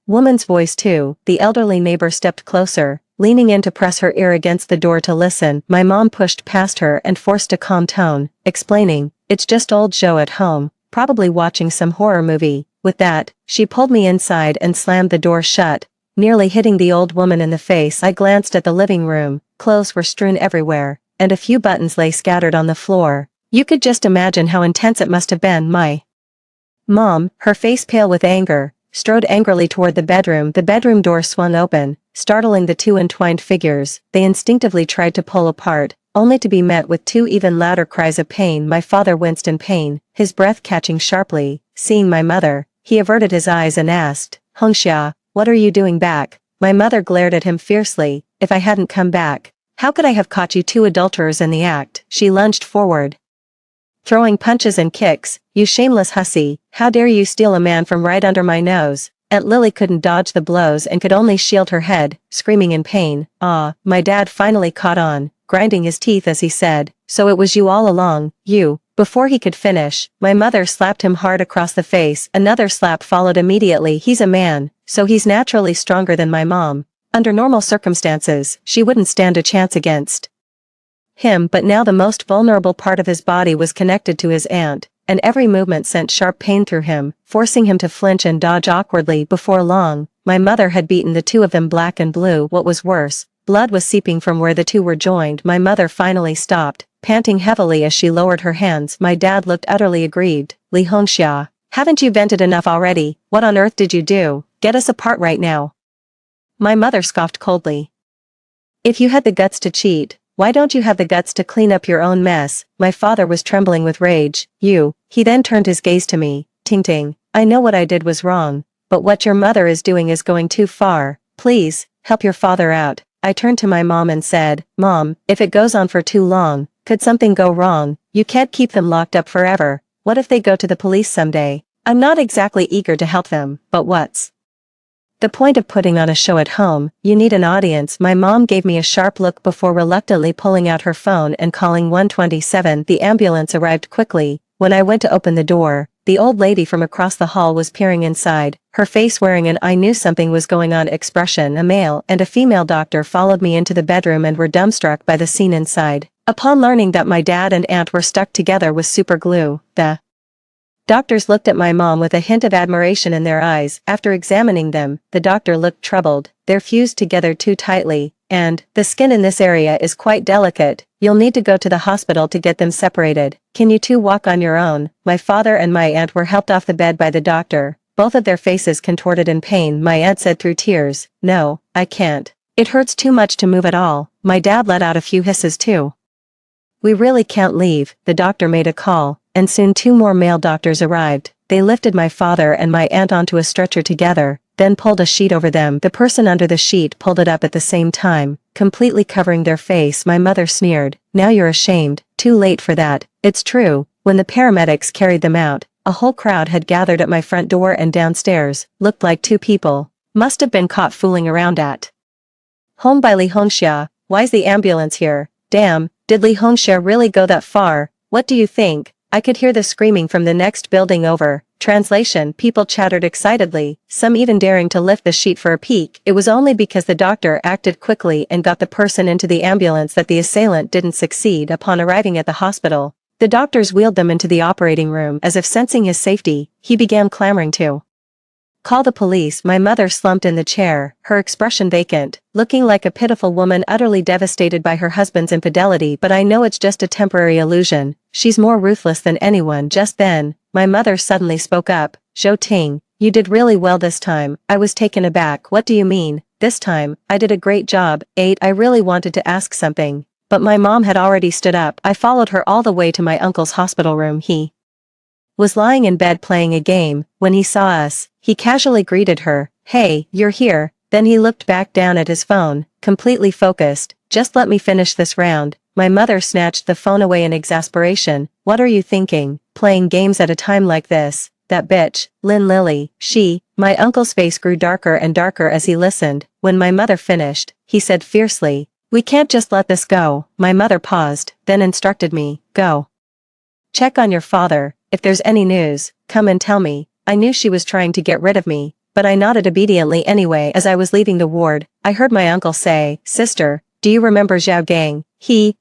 woman's voice too?" The elderly neighbor stepped closer, leaning in to press her ear against the door to listen. My mom pushed past her and forced a calm tone, explaining, "It's just old Zhou at home, probably watching some horror movie." With that, she pulled me inside and slammed the door shut, nearly hitting the old woman in the face. I glanced at the living room. Clothes were strewn everywhere, and a few buttons lay scattered on the floor. You could just imagine how intense it must have been. My mom, her face pale with anger, strode angrily toward the bedroom. The bedroom door swung open, startling the two entwined figures. They instinctively tried to pull apart, only to be met with two even louder cries of pain. My father winced in pain, his breath catching sharply. Seeing my mother, he averted his eyes and asked, "Hongxia, what are you doing back?" My mother glared at him fiercely. "If I hadn't come back, how could I have caught you two adulterers in the act?" She lunged forward, throwing punches and kicks. "You shameless hussy, how dare you steal a man from right under my nose?" Aunt Lily couldn't dodge the blows and could only shield her head, screaming in pain. "Ah," my dad finally caught on, grinding his teeth as he said, "So it was you all along, you." Before he could finish, my mother slapped him hard across the face. Another slap followed immediately. "He's a man, so he's naturally stronger than my mom. Under normal circumstances, she wouldn't stand a chance against him, but now the most vulnerable part of his body was connected to his aunt, and every movement sent sharp pain through him, forcing him to flinch and dodge awkwardly. Before long, my mother had beaten the two of them black and blue. What was worse, blood was seeping from where the two were joined. My mother finally stopped, panting heavily as she lowered her hands. My dad looked utterly aggrieved. "Li Hongxia, Haven't you vented enough already? What on earth did you do? Get us apart right now. My mother scoffed coldly. If you had the guts to cheat, why don't you have the guts to clean up your own mess? My father was trembling with rage. He then turned his gaze to me. Ting ting, I know what I did was wrong, but what your mother is doing is going too far. Please, help your father out. I turned to my mom and said, Mom, if it goes on for too long, could something go wrong? You can't keep them locked up forever. What if they go to the police someday? I'm not exactly eager to help them, but what's the point of putting on a show at home? You need an audience. My mom gave me a sharp look before reluctantly pulling out her phone and calling 127. The ambulance arrived quickly. When I went to open the door, the old lady from across the hall was peering inside, her face wearing an "I knew something was going on" expression. A male and a female doctor followed me into the bedroom and were dumbstruck by the scene inside. Upon learning that my dad and aunt were stuck together with super glue, the doctors looked at my mom with a hint of admiration in their eyes. After examining them, the doctor looked troubled. They're fused together too tightly, and the skin in this area is quite delicate. You'll need to go to the hospital to get them separated. Can you two walk on your own? My father and my aunt were helped off the bed by the doctor, both of their faces contorted in pain. My aunt said through tears, No, I can't. It hurts too much to move at all. My dad let out a few hisses too. We really can't leave. The doctor made a call, and soon 2 more male doctors arrived. They lifted my father and my aunt onto a stretcher together, then pulled a sheet over them. The person under the sheet pulled it up at the same time, completely covering their face. My mother sneered, Now you're ashamed. Too late for that. It's true. When the paramedics carried them out, a whole crowd had gathered at my front door and downstairs. Looked like 2 people. Must have been caught fooling around at home by Li Hongxia. Why's the ambulance here? Damn, did Li Hongxia really go that far? What do you think? I could hear the screaming from the next building over. Translation: people chattered excitedly, some even daring to lift the sheet for a peek. It was only because the doctor acted quickly and got the person into the ambulance that the assailant didn't succeed. Upon arriving at the hospital, the doctors wheeled them into the operating room. As if sensing his safety, he began clamoring to call the police. My mother slumped in the chair, her expression vacant, looking like a pitiful woman utterly devastated by her husband's infidelity. But I know it's just a temporary illusion. She's more ruthless than anyone. Just then, my mother suddenly spoke up. Zhou Ting, you did really well this time. I was taken aback. What do you mean? This time, I did a great job. 8. I really wanted to ask something, but my mom had already stood up. I followed her all the way to my uncle's hospital room. He was lying in bed playing a game. When he saw us, he casually greeted her. Hey, you're here. Then he looked back down at his phone, completely focused. Just let me finish this round. My mother snatched the phone away in exasperation. What are you thinking? Playing games at a time like this? That bitch, Lin Lily, my uncle's face grew darker and darker as he listened. When my mother finished, he said fiercely, We can't just let this go. My mother paused, then instructed me, Go check on your father. If there's any news, come and tell me. I knew she was trying to get rid of me, but I nodded obediently anyway. As I was leaving the ward, I heard my uncle say, Sister, do you remember Zhao Gang?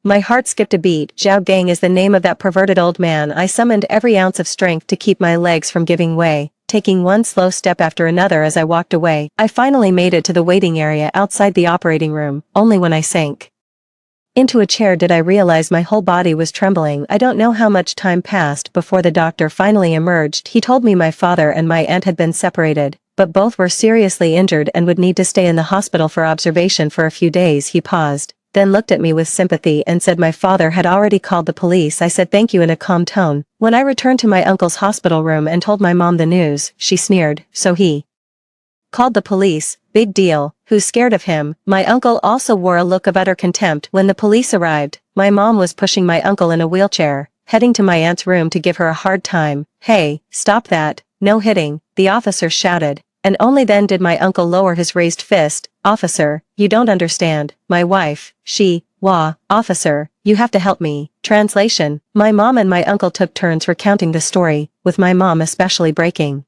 My heart skipped a beat. Zhao Gang is the name of that perverted old man. I summoned every ounce of strength to keep my legs from giving way, taking one slow step after another as I walked away. I finally made it to the waiting area outside the operating room. Only when I sank into a chair did I realize my whole body was trembling. I don't know how much time passed before the doctor finally emerged. He told me my father and my aunt had been separated, but both were seriously injured and would need to stay in the hospital for observation for a few days. He paused, then looked at me with sympathy and said my father had already called the police. I said thank you in a calm tone. When I returned to my uncle's hospital room and told my mom the news, she sneered, So he called the police? Big deal. Who's scared of him? My uncle also wore a look of utter contempt. When the police arrived, my mom was pushing my uncle in a wheelchair, heading to my aunt's room to give her a hard time. Hey, stop that. No hitting, the officer shouted, and only then did my uncle lower his raised fist. Officer, you don't understand. My wife, officer, you have to help me. Translation: my mom and my uncle took turns recounting the story, with my mom especially breaking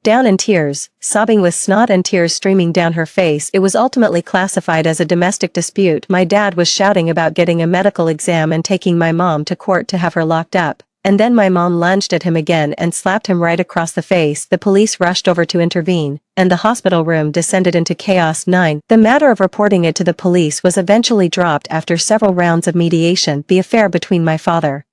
down in tears, sobbing with snot and tears streaming down her face. It was ultimately classified as a domestic dispute. My dad was shouting about getting a medical exam and taking my mom to court to have her locked up, and then my mom lunged at him again and slapped him right across the face. The police rushed over to intervene, and the hospital room descended into chaos. 9. The matter of reporting it to the police was eventually dropped after several rounds of mediation. The affair between my father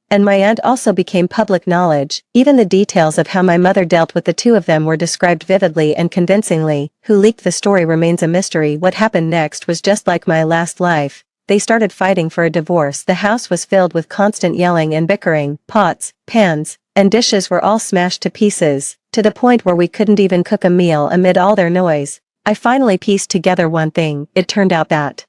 And my aunt also became public knowledge. Even the details of how my mother dealt with the two of them were described vividly and convincingly. Who leaked the story remains a mystery. What happened next was just like my last life. They started fighting for a divorce. The house was filled with constant yelling and bickering. Pots, pans, and dishes were all smashed to pieces, to the point where we couldn't even cook a meal amid all their noise. I finally pieced together one thing. It turned out that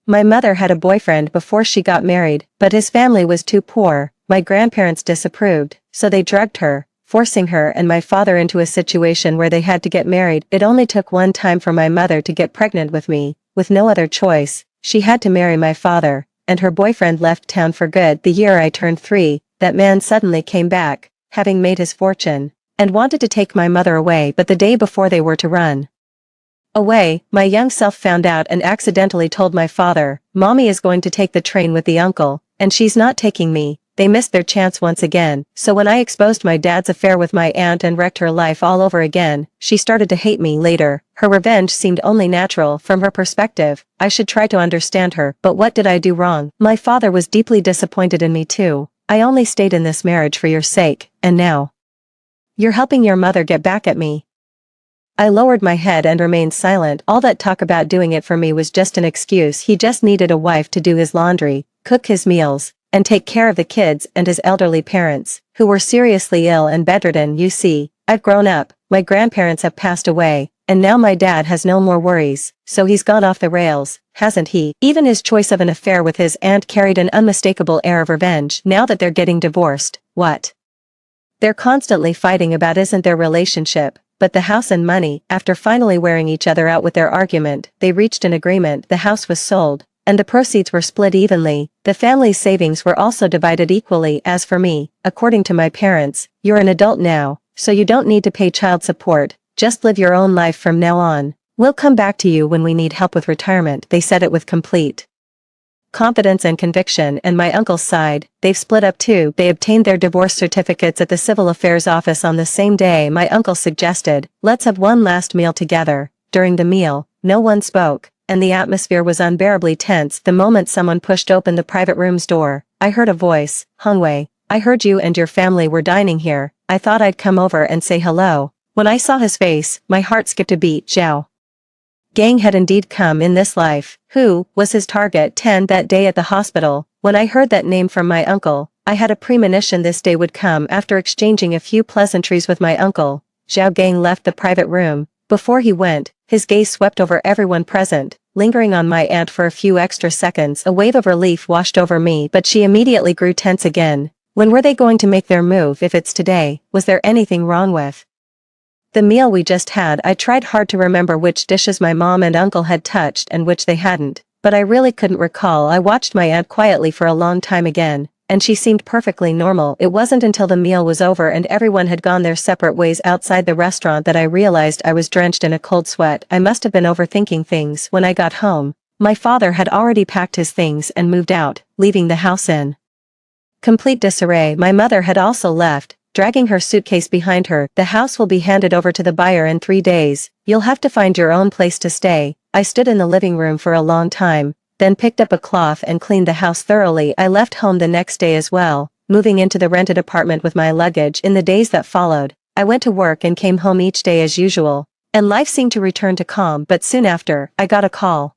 my mother had a boyfriend before she got married, but his family was too poor. My grandparents disapproved, so they drugged her, forcing her and my father into a situation where they had to get married. It only took one time for my mother to get pregnant with me. With no other choice, she had to marry my father, and her boyfriend left town for good. The year I turned 3, that man suddenly came back, having made his fortune, and wanted to take my mother away. But the day before they were to run away, my young self found out and accidentally told my father, "Mommy is going to take the train with the uncle, and she's not taking me." They missed their chance once again. So when I exposed my dad's affair with my aunt and wrecked her life all over again, she started to hate me later. Her revenge seemed only natural. From her perspective, I should try to understand her. But what did I do wrong? My father was deeply disappointed in me too. I only stayed in this marriage for your sake, and now you're helping your mother get back at me. I lowered my head and remained silent. All that talk about doing it for me was just an excuse. He just needed a wife to do his laundry, cook his meals, and take care of the kids and his elderly parents, who were seriously ill and bedridden. You see, I've grown up, my grandparents have passed away, and now my dad has no more worries, so he's gone off the rails, hasn't he? Even his choice of an affair with his aunt carried an unmistakable air of revenge. Now that they're getting divorced, what they're constantly fighting about isn't their relationship, but the house and money. After finally wearing each other out with their argument, they reached an agreement. The house was sold, and the proceeds were split evenly. The family's savings were also divided equally. As for me, according to my parents, you're an adult now, so you don't need to pay child support, just live your own life from now on. We'll come back to you when we need help with retirement. They said it with complete confidence and conviction. And my uncle's side, they've split up too. They obtained their divorce certificates at the civil affairs office on the same day. My uncle suggested, "Let's have one last meal together." During the meal, no one spoke, and the atmosphere was unbearably tense. The moment someone pushed open the private room's door, I heard a voice, "Hongwei, I heard you and your family were dining here. I thought I'd come over and say hello." When I saw his face, my heart skipped a beat. Zhao Gang had indeed come in this life. Who was his target? 10 That day at the hospital, when I heard that name from my uncle, I had a premonition this day would come. After exchanging a few pleasantries with my uncle, Zhao Gang left the private room. Before he went, his gaze swept over everyone present, lingering on my aunt for a few extra seconds. A wave of relief washed over me, but she immediately grew tense again. When were they going to make their move? If it's today, was there anything wrong with the meal we just had? I tried hard to remember which dishes my mom and uncle had touched and which they hadn't, but I really couldn't recall. I watched my aunt quietly for a long time again, and she seemed perfectly normal. It wasn't until the meal was over and everyone had gone their separate ways outside the restaurant that I realized I was drenched in a cold sweat. I must have been overthinking things. When I got home, my father had already packed his things and moved out, leaving the house in complete disarray. My mother had also left, dragging her suitcase behind her. "The house will be handed over to the buyer in 3 days. You'll have to find your own place to stay." I stood in the living room for a long time, then picked up a cloth and cleaned the house thoroughly. I left home the next day as well, moving into the rented apartment with my luggage. In the days that followed, I went to work and came home each day as usual, and life seemed to return to calm. But soon after, I got a call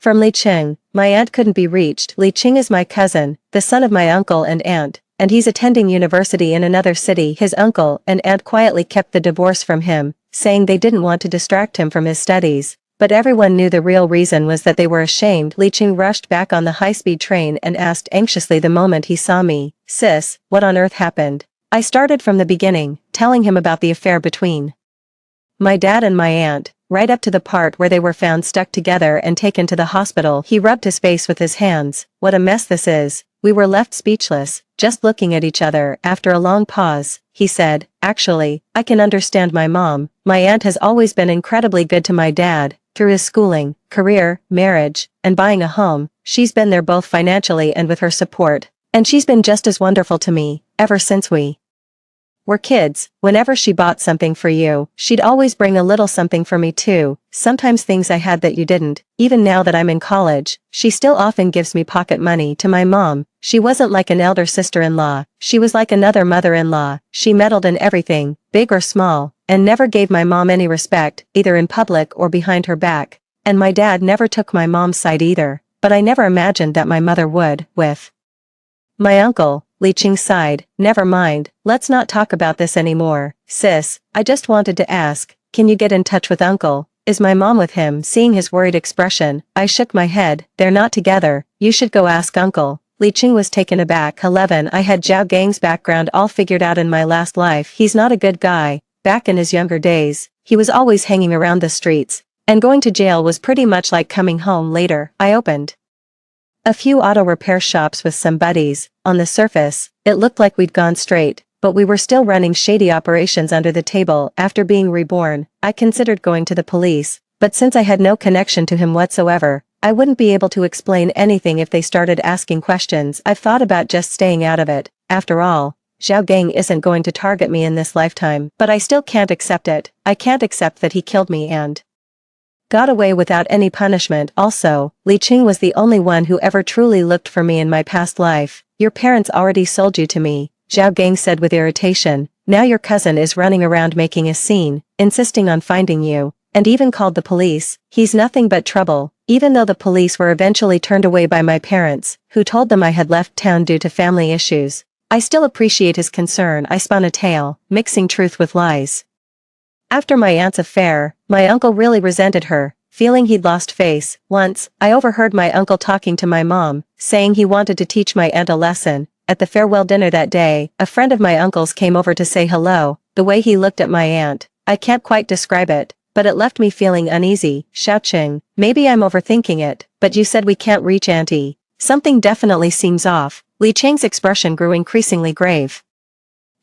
from Li Qing. My aunt couldn't be reached. Li Qing is my cousin, the son of my uncle and aunt, and he's attending university in another city. His uncle and aunt quietly kept the divorce from him, saying they didn't want to distract him from his studies. But everyone knew the real reason was that they were ashamed. Li Qing rushed back on the high-speed train and asked anxiously the moment he saw me, "Sis, what on earth happened?" I started from the beginning, telling him about the affair between my dad and my aunt, right up to the part where they were found stuck together and taken to the hospital. He rubbed his face with his hands. "What a mess this is." We were left speechless, just looking at each other. After a long pause, he said, "Actually, I can understand my mom. My aunt has always been incredibly good to my dad, through his schooling, career, marriage, and buying a home. She's been there both financially and with her support. And she's been just as wonderful to me, ever since we were kids, whenever she bought something for you, she'd always bring a little something for me too, sometimes things I had that you didn't. Even now that I'm in college, she still often gives me pocket money. To my mom, she wasn't like an elder sister-in-law, she was like another mother-in-law. She meddled in everything, big or small, and never gave my mom any respect, either in public or behind her back. And my dad never took my mom's side either, but I never imagined that my mother would, with my uncle. Li Qing sighed. Never mind, let's not talk about this anymore, sis. I just wanted to ask, can you get in touch with uncle? Is my mom with him? Seeing his worried expression, I shook my head. They're not together. You should go ask uncle. Li Qing was taken aback. 11. I had Zhao Gang's background all figured out in my last life. He's not a good guy. Back in his younger days, he was always hanging around the streets, and going to jail was pretty much like coming home later. I opened a few auto repair shops with some buddies. On the surface, it looked like we'd gone straight, but we were still running shady operations under the table. After being reborn, I considered going to the police, but since I had no connection to him whatsoever, I wouldn't be able to explain anything if they started asking questions. I've thought about just staying out of it. After all, Zhao Gang isn't going to target me in this lifetime, but I still can't accept it. I can't accept that he killed me and got away without any punishment. Also, Li Qing was the only one who ever truly looked for me in my past life. Your parents already sold you to me, Zhao Gang said with irritation. Now your cousin is running around making a scene, insisting on finding you, and even called the police. He's nothing but trouble. Even though the police were eventually turned away by my parents, who told them I had left town due to family issues, I still appreciate his concern. I spun a tale, mixing truth with lies. After my aunt's affair, my uncle really resented her, feeling he'd lost face. Once, I overheard my uncle talking to my mom, saying he wanted to teach my aunt a lesson. At the farewell dinner that day, a friend of my uncle's came over to say hello. The way he looked at my aunt, I can't quite describe it, but it left me feeling uneasy. Xiaoqing, maybe I'm overthinking it, but you said we can't reach auntie. Something definitely seems off. Li Qing's expression grew increasingly grave.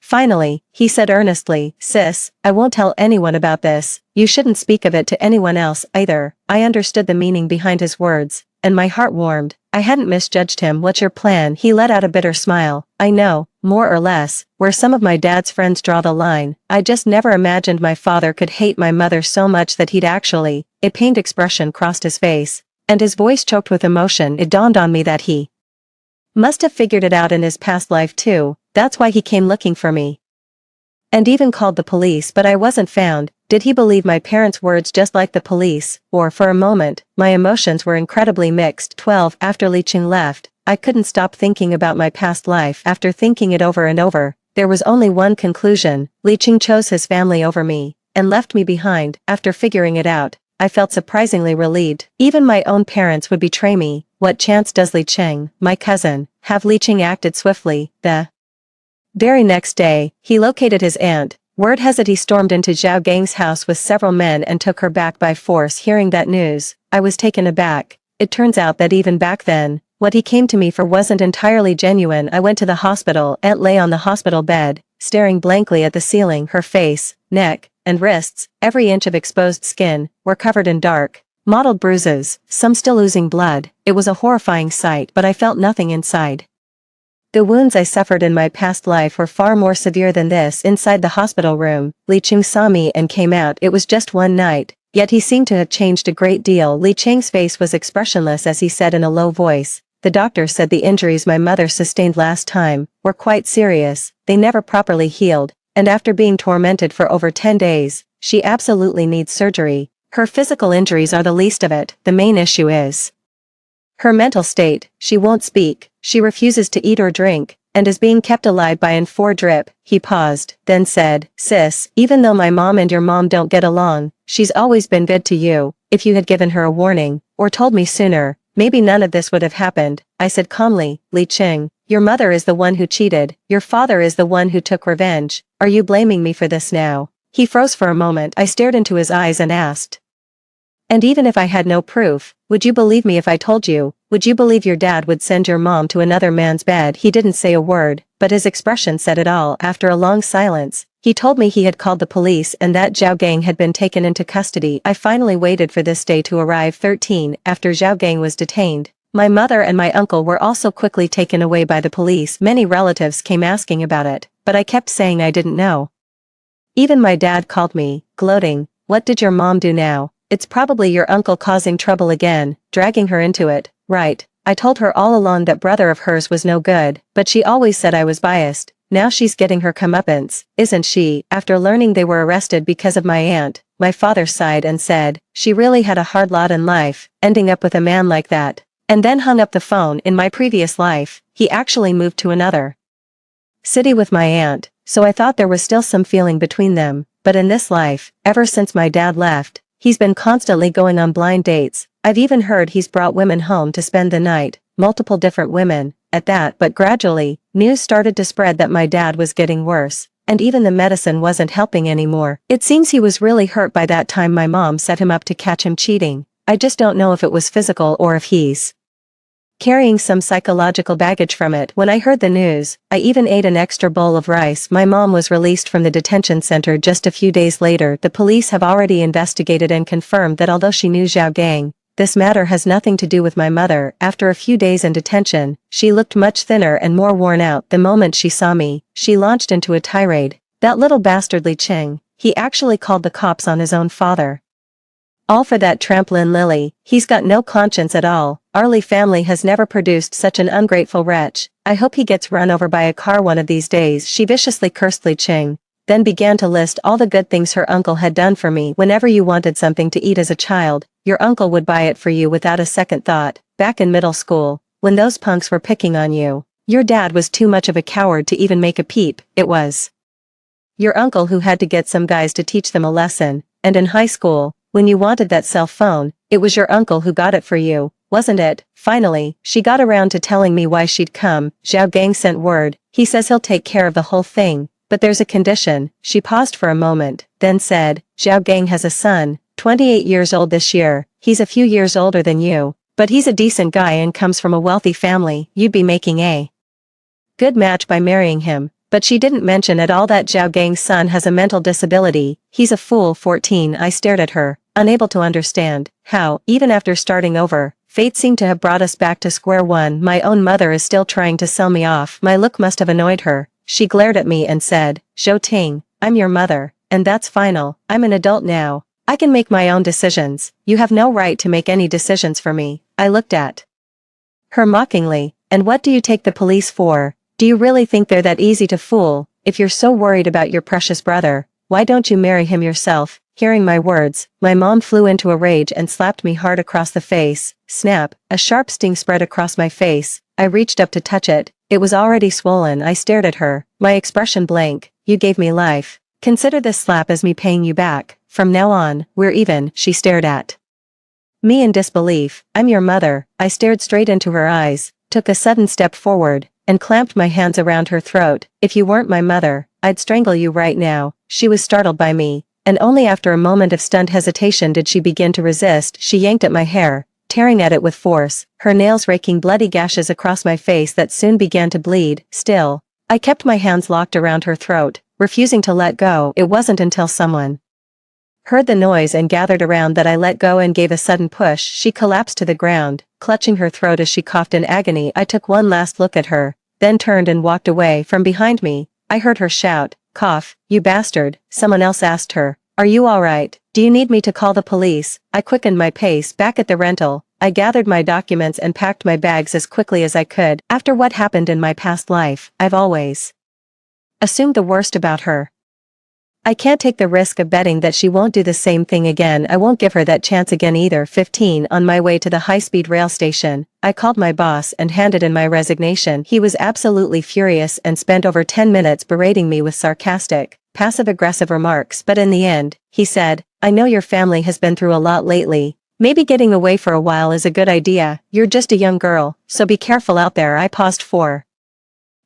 Finally, he said earnestly, sis, I won't tell anyone about this. You shouldn't speak of it to anyone else either. I understood the meaning behind his words, and my heart warmed. I hadn't misjudged him. What's your plan? He let out a bitter smile. I know, more or less, where some of my dad's friends draw the line. I just never imagined my father could hate my mother so much that he'd actually. A pained expression crossed his face, and his voice choked with emotion. It dawned on me that he must have figured it out in his past life too. That's why he came looking for me. And even called the police, but I wasn't found. Did he believe my parents' words just like the police? Or, for a moment, my emotions were incredibly mixed. 12. After Li Qing left, I couldn't stop thinking about my past life. After thinking it over and over, there was only one conclusion. Li Qing chose his family over me, and left me behind. After figuring it out, I felt surprisingly relieved. Even my own parents would betray me. What chance does Li Qing, my cousin, have? Li Qing acted swiftly. The very next day, he located his aunt. Word has it he stormed into Zhao Gang's house with several men and took her back by force. Hearing that news, I was taken aback. It turns out that even back then, what he came to me for wasn't entirely genuine. I went to the hospital. Aunt lay on the hospital bed, staring blankly at the ceiling. Her face, neck, and wrists, every inch of exposed skin, were covered in dark, mottled bruises, some still oozing blood. It was a horrifying sight, but I felt nothing inside. The wounds I suffered in my past life were far more severe than this. Inside the hospital room, Li Qing saw me and came out. It was just one night, yet he seemed to have changed a great deal. Li Qing's face was expressionless as he said in a low voice, the doctor said the injuries my mother sustained last time were quite serious. They never properly healed, and after being tormented for over 10 days, she absolutely needs surgery. Her physical injuries are the least of it. The main issue is her mental state. She won't speak, she refuses to eat or drink, and is being kept alive by an 4 drip. He paused, then said, sis, even though my mom and your mom don't get along, she's always been good to you. If you had given her a warning, or told me sooner, maybe none of this would have happened. I said calmly, Li Qing, your mother is the one who cheated, your father is the one who took revenge. Are you blaming me for this now? He froze for a moment. I stared into his eyes and asked, and even if I had no proof, would you believe me if I told you? Would you believe your dad would send your mom to another man's bed? He didn't say a word, but his expression said it all. After a long silence, he told me he had called the police and that Zhao Gang had been taken into custody. I finally waited for this day to arrive. 13. After Zhao Gang was detained, My mother and my uncle were also quickly taken away by the police. Many relatives came asking about it, but I kept saying I didn't know. Even my dad called me, gloating, "What did your mom do now? It's probably your uncle causing trouble again, dragging her into it." Right, I told her all along that brother of hers was no good, but she always said I was biased. Now she's getting her comeuppance, isn't she? After learning they were arrested because of my aunt, my father sighed and said, she really had a hard lot in life, ending up with a man like that. And then hung up the phone. In my previous life, he actually moved to another city with my aunt, so I thought there was still some feeling between them, but in this life, ever since my dad left, he's been constantly going on blind dates. I've even heard he's brought women home to spend the night, multiple different women, at that. But gradually, news started to spread that my dad was getting worse, and even the medicine wasn't helping anymore. It seems he was really hurt by that time my mom set him up to catch him cheating. I just don't know if it was physical or if he's carrying some psychological baggage from it. When I heard the news, I even ate an extra bowl of rice. My mom was released from the detention center just a few days later. The police have already investigated and confirmed that although she knew Zhao Gang, this matter has nothing to do with my mother. After a few days in detention, she looked much thinner and more worn out. The moment she saw me, she launched into a tirade. That little bastardly Cheng, he actually called the cops on his own father. All for that tramplin Lily. He's got no conscience at all. Our Lee family has never produced such an ungrateful wretch. I hope he gets run over by a car one of these days. She viciously cursed Li Cheng, then began to list all the good things her uncle had done for me. Whenever you wanted something to eat as a child, your uncle would buy it for you without a second thought. Back in middle school, when those punks were picking on you, your dad was too much of a coward to even make a peep. It was your uncle who had to get some guys to teach them a lesson. And in high school, when you wanted that cell phone, it was your uncle who got it for you, wasn't it? Finally, she got around to telling me why she'd come. Zhao Gang sent word. He says he'll take care of the whole thing, but there's a condition. She paused for a moment, then said, Zhao Gang has a son, 28 years old this year. He's a few years older than you, but he's a decent guy and comes from a wealthy family. You'd be making a good match by marrying him. But she didn't mention at all that Zhao Gang's son has a mental disability. He's a fool. 14. I stared at her, unable to understand how, even after starting over, fate seemed to have brought us back to square one. My own mother is still trying to sell me off. My look must have annoyed her. She glared at me and said, Zhou Ting, I'm your mother, and that's final. I'm an adult now. I can make my own decisions. You have no right to make any decisions for me. I looked at her mockingly. And what do you take the police for? Do you really think they're that easy to fool? If you're so worried about your precious brother, why don't you marry him yourself? Hearing my words, my mom flew into a rage and slapped me hard across the face. Snap, a sharp sting spread across my face. I reached up to touch it. It was already swollen. I stared at her, my expression blank. You gave me life. Consider this slap as me paying you back. From now on, we're even. She stared at me in disbelief. I'm your mother. I stared straight into her eyes, took a sudden step forward, and clamped my hands around her throat. If you weren't my mother, I'd strangle you right now. She was startled by me, and only after a moment of stunned hesitation did she begin to resist. She yanked at my hair, tearing at it with force, her nails raking bloody gashes across my face that soon began to bleed. Still, I kept my hands locked around her throat, refusing to let go. It wasn't until someone heard the noise and gathered around that I let go and gave a sudden push. She collapsed to the ground, clutching her throat as she coughed in agony. I took one last look at her, then turned and walked away. From behind me, I heard her shout, cough, you bastard. Someone else asked her, are you alright? Do you need me to call the police? I quickened my pace. Back at the rental, I gathered my documents and packed my bags as quickly as I could. After what happened in my past life, I've always assumed the worst about her. I can't take the risk of betting that she won't do the same thing again. I won't give her that chance again either. 15. On my way to the high-speed rail station, I called my boss and handed in my resignation. He was absolutely furious and spent over 10 minutes berating me with sarcastic, passive-aggressive remarks. But in the end, he said, I know your family has been through a lot lately. Maybe getting away for a while is a good idea. You're just a young girl, so be careful out there. I paused for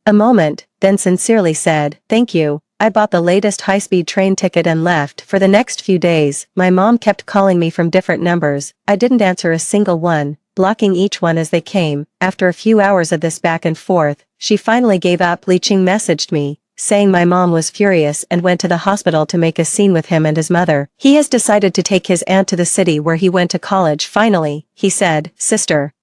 a moment, then sincerely said, thank you. I bought the latest high-speed train ticket and left. For the next few days, my mom kept calling me from different numbers. I didn't answer a single one, blocking each one as they came. After a few hours of this back and forth, she finally gave up. Li Qing messaged me, saying my mom was furious and went to the hospital to make a scene with him and his mother. He has decided to take his aunt to the city where he went to college. Finally, he said, sister,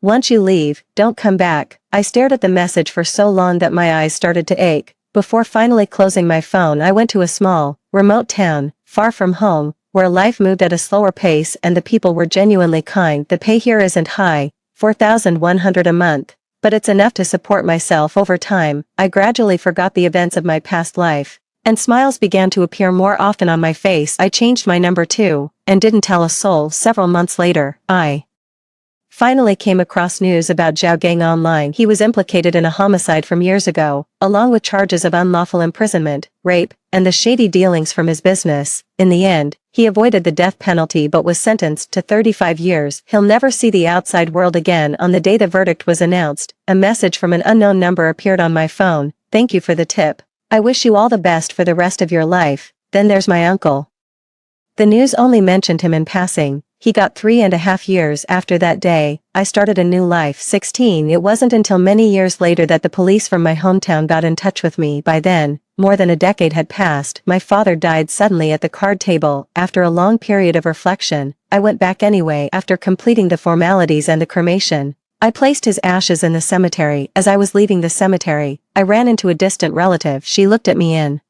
Once you leave, don't come back. I stared at the message for so long that my eyes started to ache. Before finally closing my phone, I went to a small, remote town, far from home, where life moved at a slower pace and the people were genuinely kind. The pay here isn't high, $4,100 a month, but it's enough to support myself over time. I gradually forgot the events of my past life, and smiles began to appear more often on my face. I changed my number too, and didn't tell a soul. Several months later, I finally came across news about Zhao Gang online. He was implicated in a homicide from years ago, along with charges of unlawful imprisonment, rape, and the shady dealings from his business. In the end, he avoided the death penalty but was sentenced to 35 years. He'll never see the outside world again. On the day the verdict was announced, a message from an unknown number appeared on my phone. Thank you for the tip. I wish you all the best for the rest of your life. Then there's my uncle. The news only mentioned him in passing. He got 3.5 years after that day. I started a new life. 16. It wasn't until many years later that the police from my hometown got in touch with me. By then, more than a decade had passed. My father died suddenly at the card table. After a long period of reflection, I went back anyway. After completing the formalities and the cremation, I placed his ashes in the cemetery. As I was leaving the cemetery, I ran into a distant relative. She looked at me in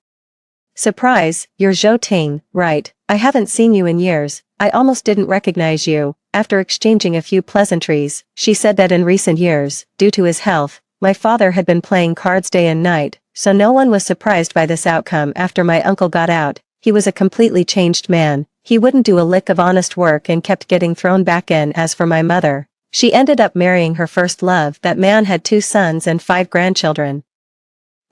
surprise. You're Zhou Ting, right? I haven't seen you in years. I almost didn't recognize you. After exchanging a few pleasantries, she said that in recent years, due to his health, my father had been playing cards day and night, so no one was surprised by this outcome. After my uncle got out, he was a completely changed man. He wouldn't do a lick of honest work and kept getting thrown back in. As for my mother, she ended up marrying her first love. That man had 2 sons and 5 grandchildren.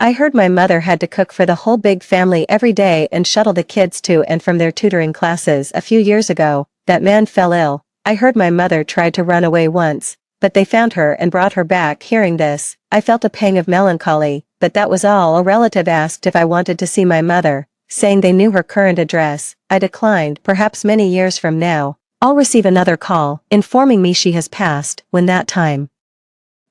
I heard my mother had to cook for the whole big family every day and shuttle the kids to and from their tutoring classes. A few years ago, that man fell ill. I heard my mother tried to run away once, but they found her and brought her back. Hearing this, I felt a pang of melancholy, but that was all. A relative asked if I wanted to see my mother, saying they knew her current address. I declined. Perhaps many years from now, I'll receive another call, informing me she has passed. When that time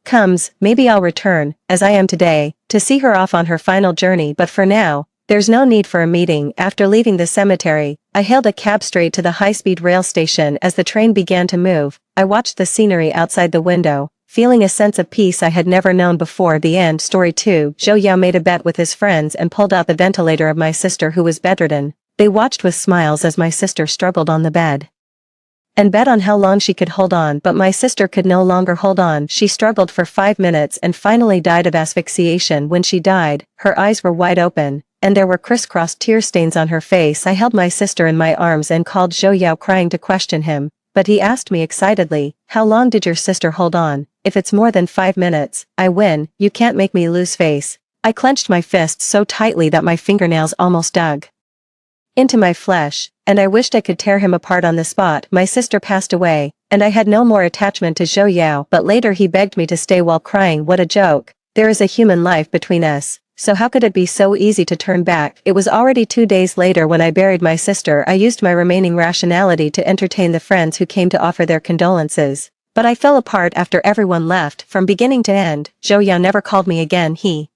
comes, maybe I'll return, as I am today, to see her off on her final journey. But for now, there's no need for a meeting. After leaving the cemetery, I hailed a cab straight to the high-speed rail station. As the train began to move, I watched the scenery outside the window, feeling a sense of peace I had never known before. The end. Story 2. Zhou Yao made a bet with his friends and pulled out the ventilator of my sister, who was bedridden. They watched with smiles as my sister struggled on the bed and bet on how long she could hold on. But my sister could no longer hold on. She struggled for 5 minutes and finally died of asphyxiation. When she died, her eyes were wide open, and there were crisscrossed tear stains on her face. I held my sister in my arms and called Zhou Yao, crying to question him, but he asked me excitedly, "How long did your sister hold on?" "If it's more than 5 minutes, I win. You can't make me lose face." I clenched my fists so tightly that my fingernails almost dug into my flesh, and I wished I could tear him apart on the spot. My sister passed away, and I had no more attachment to Zhou Yao, but later he begged me to stay while crying. What a joke. There is a human life between us, so how could it be so easy to turn back? It was already 2 days later when I buried my sister. I used my remaining rationality to entertain the friends who came to offer their condolences, but I fell apart after everyone left. From beginning to end, Zhou Yao never called me again. He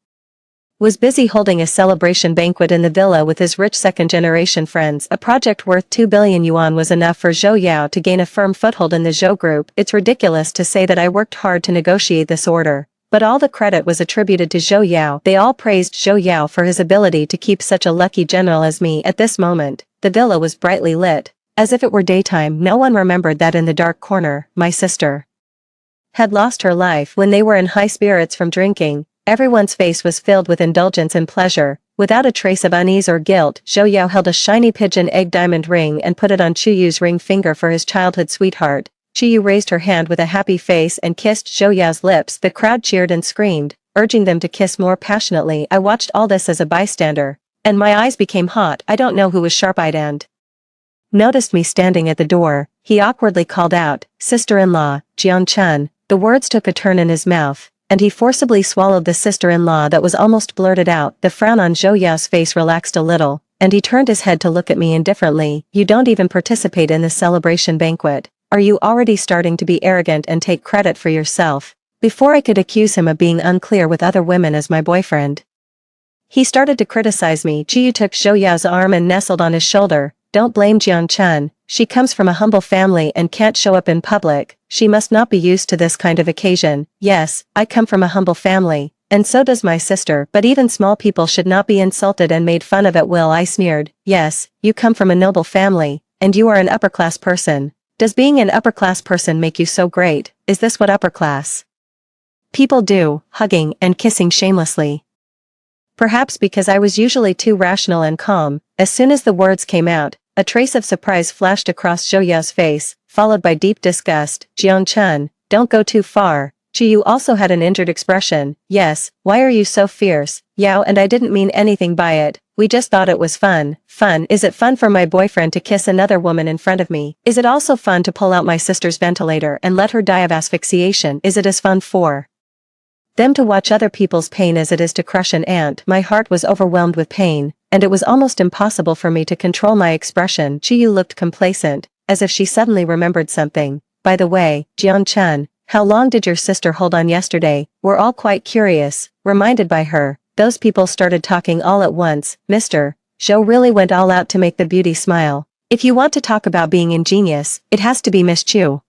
was busy holding a celebration banquet in the villa with his rich second-generation friends. A project worth 2 billion yuan was enough for Zhou Yao to gain a firm foothold in the Zhou group. It's ridiculous to say that I worked hard to negotiate this order, but all the credit was attributed to Zhou Yao. They all praised Zhou Yao for his ability to keep such a lucky general as me. At this moment, the villa was brightly lit, as if it were daytime. No one remembered that in the dark corner, my sister had lost her life. When they were in high spirits from drinking, everyone's face was filled with indulgence and pleasure, without a trace of unease or guilt. Zhou Yao held a shiny pigeon egg diamond ring and put it on Chuyu's ring finger for his childhood sweetheart. Chuyu raised her hand with a happy face and kissed Zhou Yao's lips. The crowd cheered and screamed, urging them to kiss more passionately. I watched all this as a bystander, and my eyes became hot. I don't know who was sharp-eyed and noticed me standing at the door. He awkwardly called out, "Sister-in-law, Jian Chun." The words took a turn in his mouth, and he forcibly swallowed the sister-in-law that was almost blurted out. The frown on Zhou Yao's face relaxed a little, and he turned his head to look at me indifferently. "You don't even participate in the celebration banquet. Are you already starting to be arrogant and take credit for yourself?" Before I could accuse him of being unclear with other women as my boyfriend, he started to criticize me. Chuyu took Zhou Yao's arm and nestled on his shoulder. "Don't blame Jian Chun. She comes from a humble family and can't show up in public. She must not be used to this kind of occasion. Yes, I come from a humble family, and so does my sister, but even small people should not be insulted and made fun of at will, I sneered. Yes, you come from a noble family, and you are an upper-class person. Does being an upper-class person make you so great? Is this what upper-class people do, hugging and kissing shamelessly? Perhaps because I was usually too rational and calm, as soon as the words came out, a trace of surprise flashed across Zhou Yao's face, followed by deep disgust. Jiang Chun, don't go too far. Zhu Yu also had an injured expression. Yes, why are you so fierce? Yao and I didn't mean anything by it. We just thought it was fun. Fun? Is it fun for my boyfriend to kiss another woman in front of me? Is it also fun to pull out my sister's ventilator and let her die of asphyxiation? Is it as fun for them to watch other people's pain as it is to crush an ant? My heart was overwhelmed with pain, and it was almost impossible for me to control my expression. Zhu Yu looked complacent, as if she suddenly remembered something. By the way, Jiang Chun, how long did your sister hold on yesterday? We're all quite curious. Reminded by her, those people started talking all at once. Mr. Zhou really went all out to make the beauty smile. If you want to talk about being ingenious, it has to be Miss Chu.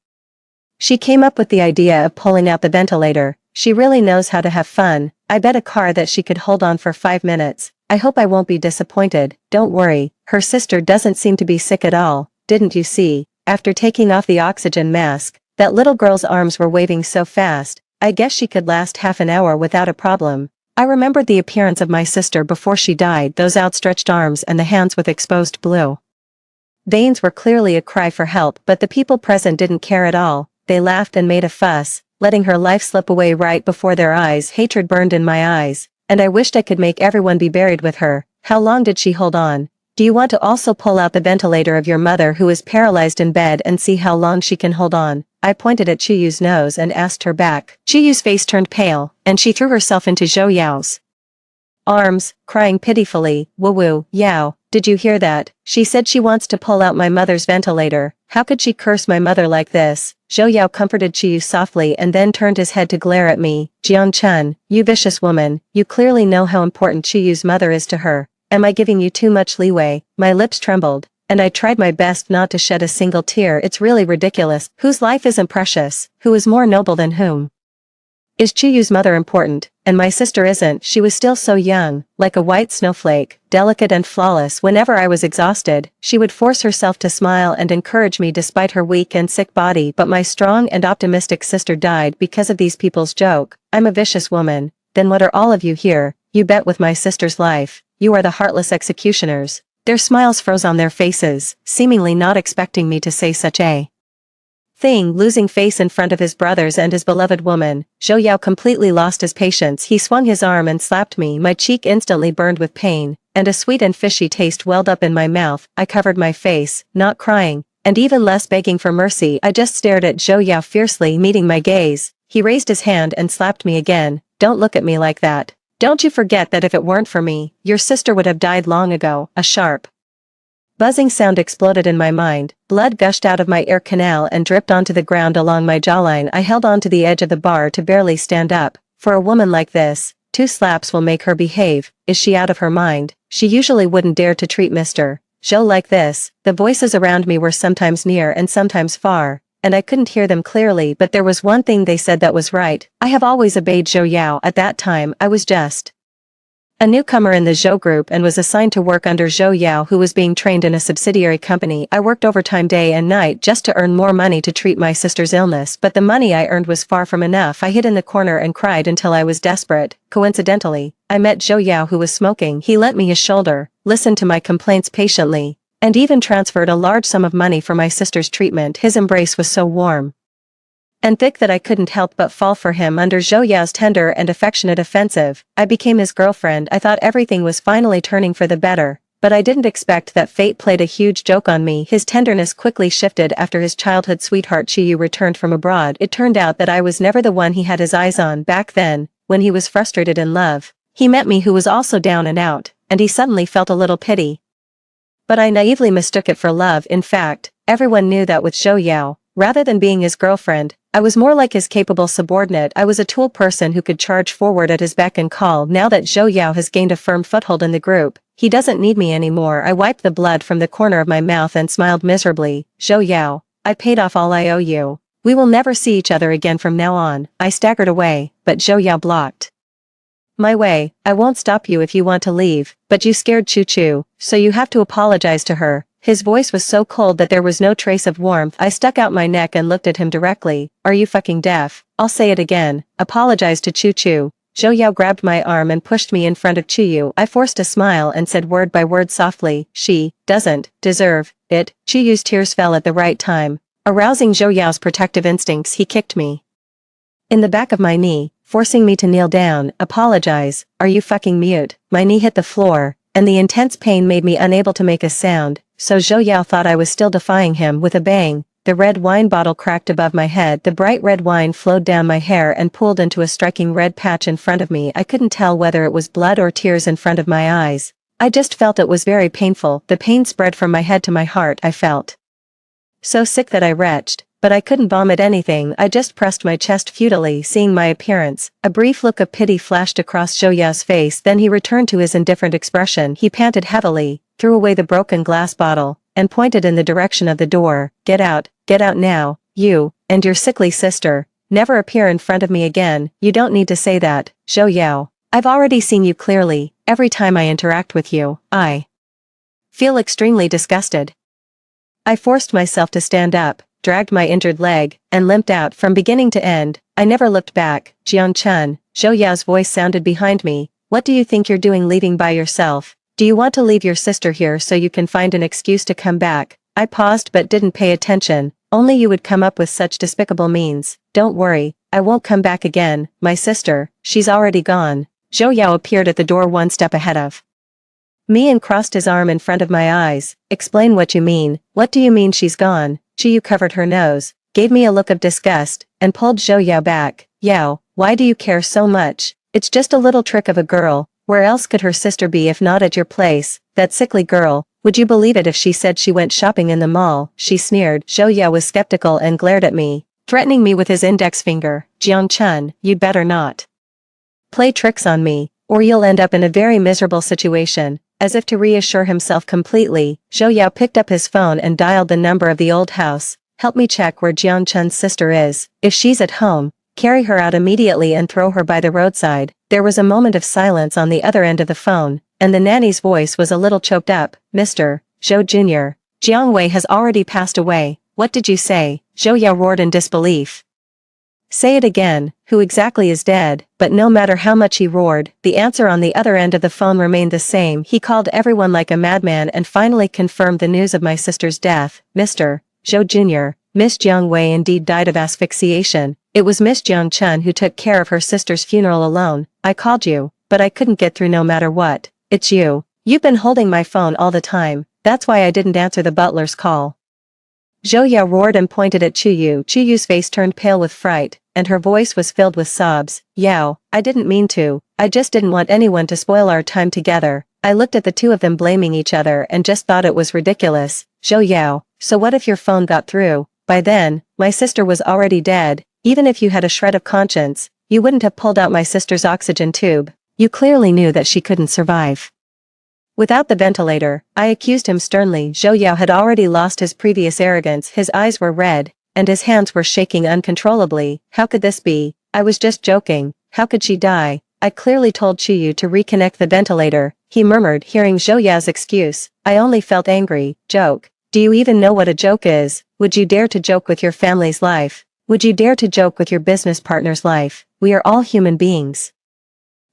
She came up with the idea of pulling out the ventilator. She really knows how to have fun. I bet a car that she could hold on for 5 minutes. I hope I won't be disappointed. Don't worry, her sister doesn't seem to be sick at all. Didn't you see? After taking off the oxygen mask, that little girl's arms were waving so fast, I guess she could last half an hour without a problem. I remembered the appearance of my sister before she died, those outstretched arms and the hands with exposed blue veins were clearly a cry for help, but the people present didn't care at all. They laughed and made a fuss, letting her life slip away right before their eyes. Hatred burned in my eyes, and I wished I could make everyone be buried with her. How long did she hold on? Do you want to also pull out the ventilator of your mother who is paralyzed in bed and see how long she can hold on? I pointed at Zhu Yu's nose and asked her back. Zhu Yu's face turned pale, and she threw herself into Zhou Yao's arms, crying pitifully. Woo-woo, Yao, did you hear that? She said she wants to pull out my mother's ventilator. How could she curse my mother like this? Zhou Yao comforted Zhu Yu softly and then turned his head to glare at me. Jiang Chun, you vicious woman, you clearly know how important Zhu Yu's mother is to her. Am I giving you too much leeway? My lips trembled, and I tried my best not to shed a single tear. It's really ridiculous. Whose life isn't precious? Who is more noble than whom? Is Zhu Yu's mother important? And my sister isn't. She was still so young, like a white snowflake, delicate and flawless. Whenever I was exhausted, she would force herself to smile and encourage me despite her weak and sick body. But my strong and optimistic sister died because of these people's joke. I'm a vicious woman. Then what are all of you here? You bet with my sister's life. You are the heartless executioners. Their smiles froze on their faces, seemingly not expecting me to say such a thing. Losing face in front of his brothers and his beloved woman, Zhou Yao completely lost his patience. He swung his arm and slapped me. My cheek instantly burned with pain, and a sweet and fishy taste welled up in my mouth. I covered my face, not crying, and even less begging for mercy. I just stared at Zhou Yao fiercely, meeting my gaze. He raised his hand and slapped me again. Don't look at me like that. Don't you forget that if it weren't for me, your sister would have died long ago. A sharp buzzing sound exploded in my mind. Blood gushed out of my ear canal and dripped onto the ground along my jawline. I held on to the edge of the bar to barely stand up. For a woman like this, 2 slaps will make her behave. Is she out of her mind? She usually wouldn't dare to treat Mr. Zhou like this. The voices around me were sometimes near and sometimes far, and I couldn't hear them clearly, but there was one thing they said that was right. I have always obeyed Zhou Yao. At that time, I was just a newcomer in the Zhou group and was assigned to work under Zhou Yao, who was being trained in a subsidiary company. I worked overtime day and night just to earn more money to treat my sister's illness, but the money I earned was far from enough. I hid in the corner and cried until I was desperate. Coincidentally, I met Zhou Yao, who was smoking. He lent me his shoulder, listened to my complaints patiently, and even transferred a large sum of money for my sister's treatment. His embrace was so warm and thick that I couldn't help but fall for him. Under Zhou Yao's tender and affectionate offensive, I became his girlfriend. I thought everything was finally turning for the better, but I didn't expect that fate played a huge joke on me. His tenderness quickly shifted after his childhood sweetheart Zhu Yu returned from abroad. It turned out that I was never the one he had his eyes on. Back then, when he was frustrated in love, he met me, who was also down and out, and he suddenly felt a little pity. But I naively mistook it for love. In fact, everyone knew that with Zhou Yao, rather than being his girlfriend, I was more like his capable subordinate. I was a tool person who could charge forward at his beck and call. Now that Zhou Yao has gained a firm foothold in the group, He doesn't need me anymore. I wiped the blood from the corner of my mouth and smiled miserably. Zhou Yao, I paid off all I owe you. We will never see each other again from now on. I staggered away, but Zhou Yao blocked my way. I won't stop you if you want to leave, but you scared Chu Chu, so you have to apologize to her. His voice was so cold that there was no trace of warmth. I stuck out my neck and looked at him directly. Are you fucking deaf? I'll say it again. Apologize to Chu Chu. Zhou Yao grabbed my arm and pushed me in front of Chu Yu. I forced a smile and said word by word softly, she doesn't deserve it. Chu Yu's tears fell at the right time. Arousing Zhou Yao's protective instincts, he kicked me in the back of my knee, forcing me to kneel down. Apologize. Are you fucking mute? My knee hit the floor, and the intense pain made me unable to make a sound, so Zhou Yao thought I was still defying him. With a bang, the red wine bottle cracked above my head. The bright red wine flowed down my hair and pooled into a striking red patch in front of me. I couldn't tell whether it was blood or tears in front of my eyes. I just felt it was very painful. The pain spread from my head to my heart. I felt so sick that I retched, but I couldn't vomit anything. I just pressed my chest futilely. Seeing my appearance, a brief look of pity flashed across Zhou Yao's face. Then he returned to his indifferent expression. He panted heavily, threw away the broken glass bottle, and pointed in the direction of the door. Get out now, you, and your sickly sister. Never appear in front of me again. You don't need to say that, Zhou Yao. I've already seen you clearly. Every time I interact with you, I feel extremely disgusted. I forced myself to stand up, dragged my injured leg, and limped out. From beginning to end, I never looked back. Jiang Chun, Zhou Yao's voice sounded behind me. What do you think you're doing leaving by yourself? Do you want to leave your sister here so you can find an excuse to come back? I paused but didn't pay attention. Only you would come up with such despicable means. Don't worry, I won't come back again. My sister, she's already gone. Zhou Yao appeared at the door one step ahead of me and crossed his arm in front of my eyes. Explain what you mean. What do you mean she's gone? Yu covered her nose, gave me a look of disgust, and pulled Zhou Yao back. Yao, why do you care so much? It's just a little trick of a girl. Where else could her sister be if not at your place? That sickly girl. Would you believe it if she said she went shopping in the mall? She sneered. Zhou Yao was skeptical and glared at me, threatening me with his index finger. Jiang Chun, you'd better not play tricks on me, or you'll end up in a very miserable situation. As if to reassure himself completely, Zhou Yao picked up his phone and dialed the number of the old house. Help me check where Jiang Chun's sister is. If she's at home, carry her out immediately and throw her by the roadside. There was a moment of silence on the other end of the phone, and the nanny's voice was a little choked up. Mr. Zhou Jr. Jiang Wei has already passed away. What did you say? Zhou Yao roared in disbelief. Say it again, who exactly is dead? But no matter how much he roared, the answer on the other end of the phone remained the same. He called everyone like a madman and finally confirmed the news of my sister's death. Mr. Zhou Jr., Miss Jiang Wei indeed died of asphyxiation. It was Miss Jiang Chun who took care of her sister's funeral alone. I called you, but I couldn't get through no matter what. It's you. You've been holding my phone all the time. That's why I didn't answer the butler's call. Zhou Yao roared and pointed at Chu Yu. Chu Yu's face turned pale with fright, and her voice was filled with sobs. Yao, I didn't mean to. I just didn't want anyone to spoil our time together. I looked at the two of them blaming each other and just thought it was ridiculous. Zhou Yao, so what if your phone got through? By then, my sister was already dead. Even if you had a shred of conscience, you wouldn't have pulled out my sister's oxygen tube. You clearly knew that she couldn't survive without the ventilator. I accused him sternly. Zhou Yao had already lost his previous arrogance. His eyes were red, and his hands were shaking uncontrollably. How could this be? I was just joking. How could she die? I clearly told Chu Yu to reconnect the ventilator, he murmured, hearing Zhou Yao's excuse. I only felt angry. Joke. Do you even know what a joke is? Would you dare to joke with your family's life? Would you dare to joke with your business partner's life? We are all human beings.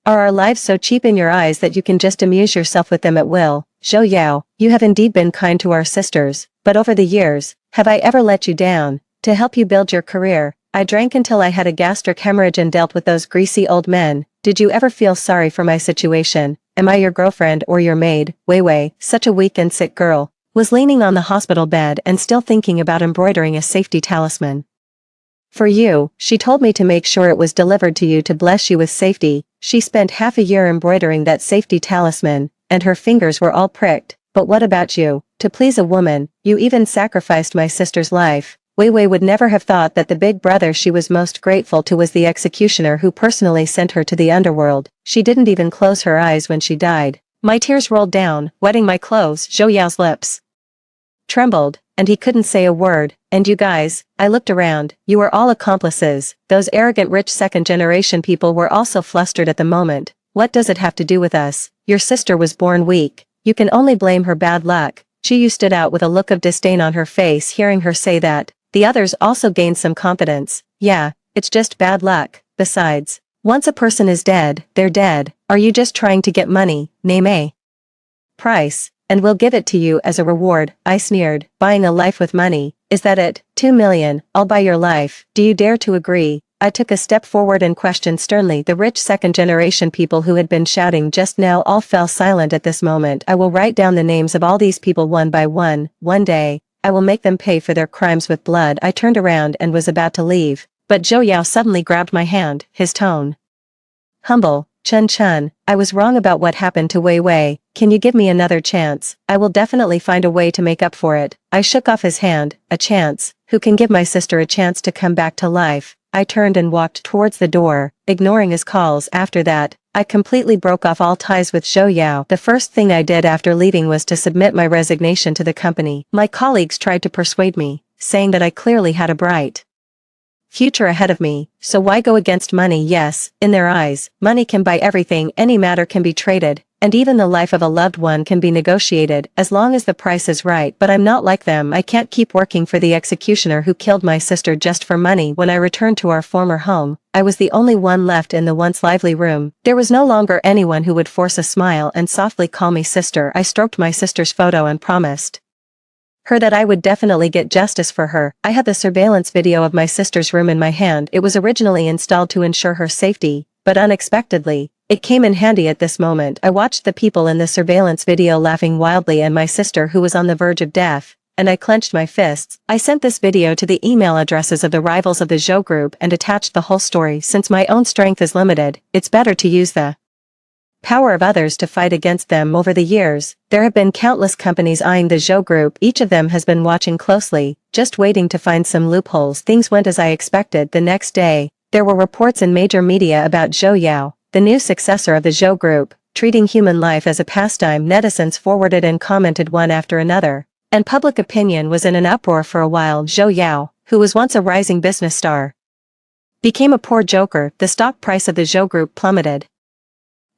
Are our lives so cheap in your eyes that you can just amuse yourself with them at will? Zhou Yao, you have indeed been kind to our sisters, but over the years, have I ever let you down? To help you build your career, I drank until I had a gastric hemorrhage and dealt with those greasy old men. Did you ever feel sorry for my situation? Am I your girlfriend or your maid? Wei Wei, such a weak and sick girl, was leaning on the hospital bed and still thinking about embroidering a safety talisman. For you, she told me to make sure it was delivered to you to bless you with safety. She spent half a year embroidering that safety talisman, and her fingers were all pricked. But what about you? To please a woman, you even sacrificed my sister's life. Wei Wei would never have thought that the big brother she was most grateful to was the executioner who personally sent her to the underworld. She didn't even close her eyes when she died. My tears rolled down, wetting my clothes. Zhou Yao's lips trembled, and he couldn't say a word. And you guys, I looked around, you were all accomplices. Those arrogant rich second-generation people were also flustered at the moment. What does it have to do with us? Your sister was born weak. You can only blame her bad luck. Yu stood out with a look of disdain on her face hearing her say that. The others also gained some confidence. Yeah, it's just bad luck. Besides, once a person is dead, they're dead. Are you just trying to get money? Name a price, and we'll give it to you as a reward. I sneered. Buying a life with money, is that it? 2 million, I'll buy your life. Do you dare to agree? I took a step forward and questioned sternly the rich second-generation people who had been shouting just now. All fell silent at this moment. I will write down the names of all these people one by one. One day, I will make them pay for their crimes with blood. I turned around and was about to leave, but Zhou Yao suddenly grabbed my hand, his tone humble. Chun, I was wrong about what happened to Wei Wei. Can you give me another chance? I will definitely find a way to make up for it. I shook off his hand. A chance? Who can give my sister a chance to come back to life? I turned and walked towards the door, ignoring his calls. After that, I completely broke off all ties with Zhou Yao. The first thing I did after leaving was to submit my resignation to the company. My colleagues tried to persuade me, saying that I clearly had a bright future ahead of me, so why go against money? Yes, in their eyes, money can buy everything. Any matter can be traded, and even the life of a loved one can be negotiated as long as the price is right. But I'm not like them. I can't keep working for the executioner who killed my sister just for money. When I returned to our former home, I was the only one left in the once lively room. There was no longer anyone who would force a smile and softly call me sister. I stroked my sister's photo and promised her that I would definitely get justice for her. I had the surveillance video of my sister's room in my hand. It was originally installed to ensure her safety, but unexpectedly, it came in handy at this moment. I watched the people in the surveillance video laughing wildly and my sister who was on the verge of death, and I clenched my fists. I sent this video to the email addresses of the rivals of the Zhou group and attached the whole story. Since my own strength is limited, it's better to use the power of others to fight against them. Over the years, there have been countless companies eyeing the Zhou group. Each of them has been watching closely, just waiting to find some loopholes. Things went as I expected. The next day, there were reports in major media about Zhou Yao, the new successor of the Zhou group, treating human life as a pastime. Netizens forwarded and commented one after another, and public opinion was in an uproar for a while. Zhou Yao, who was once a rising business star, became a poor joker. The stock price of the Zhou group plummeted,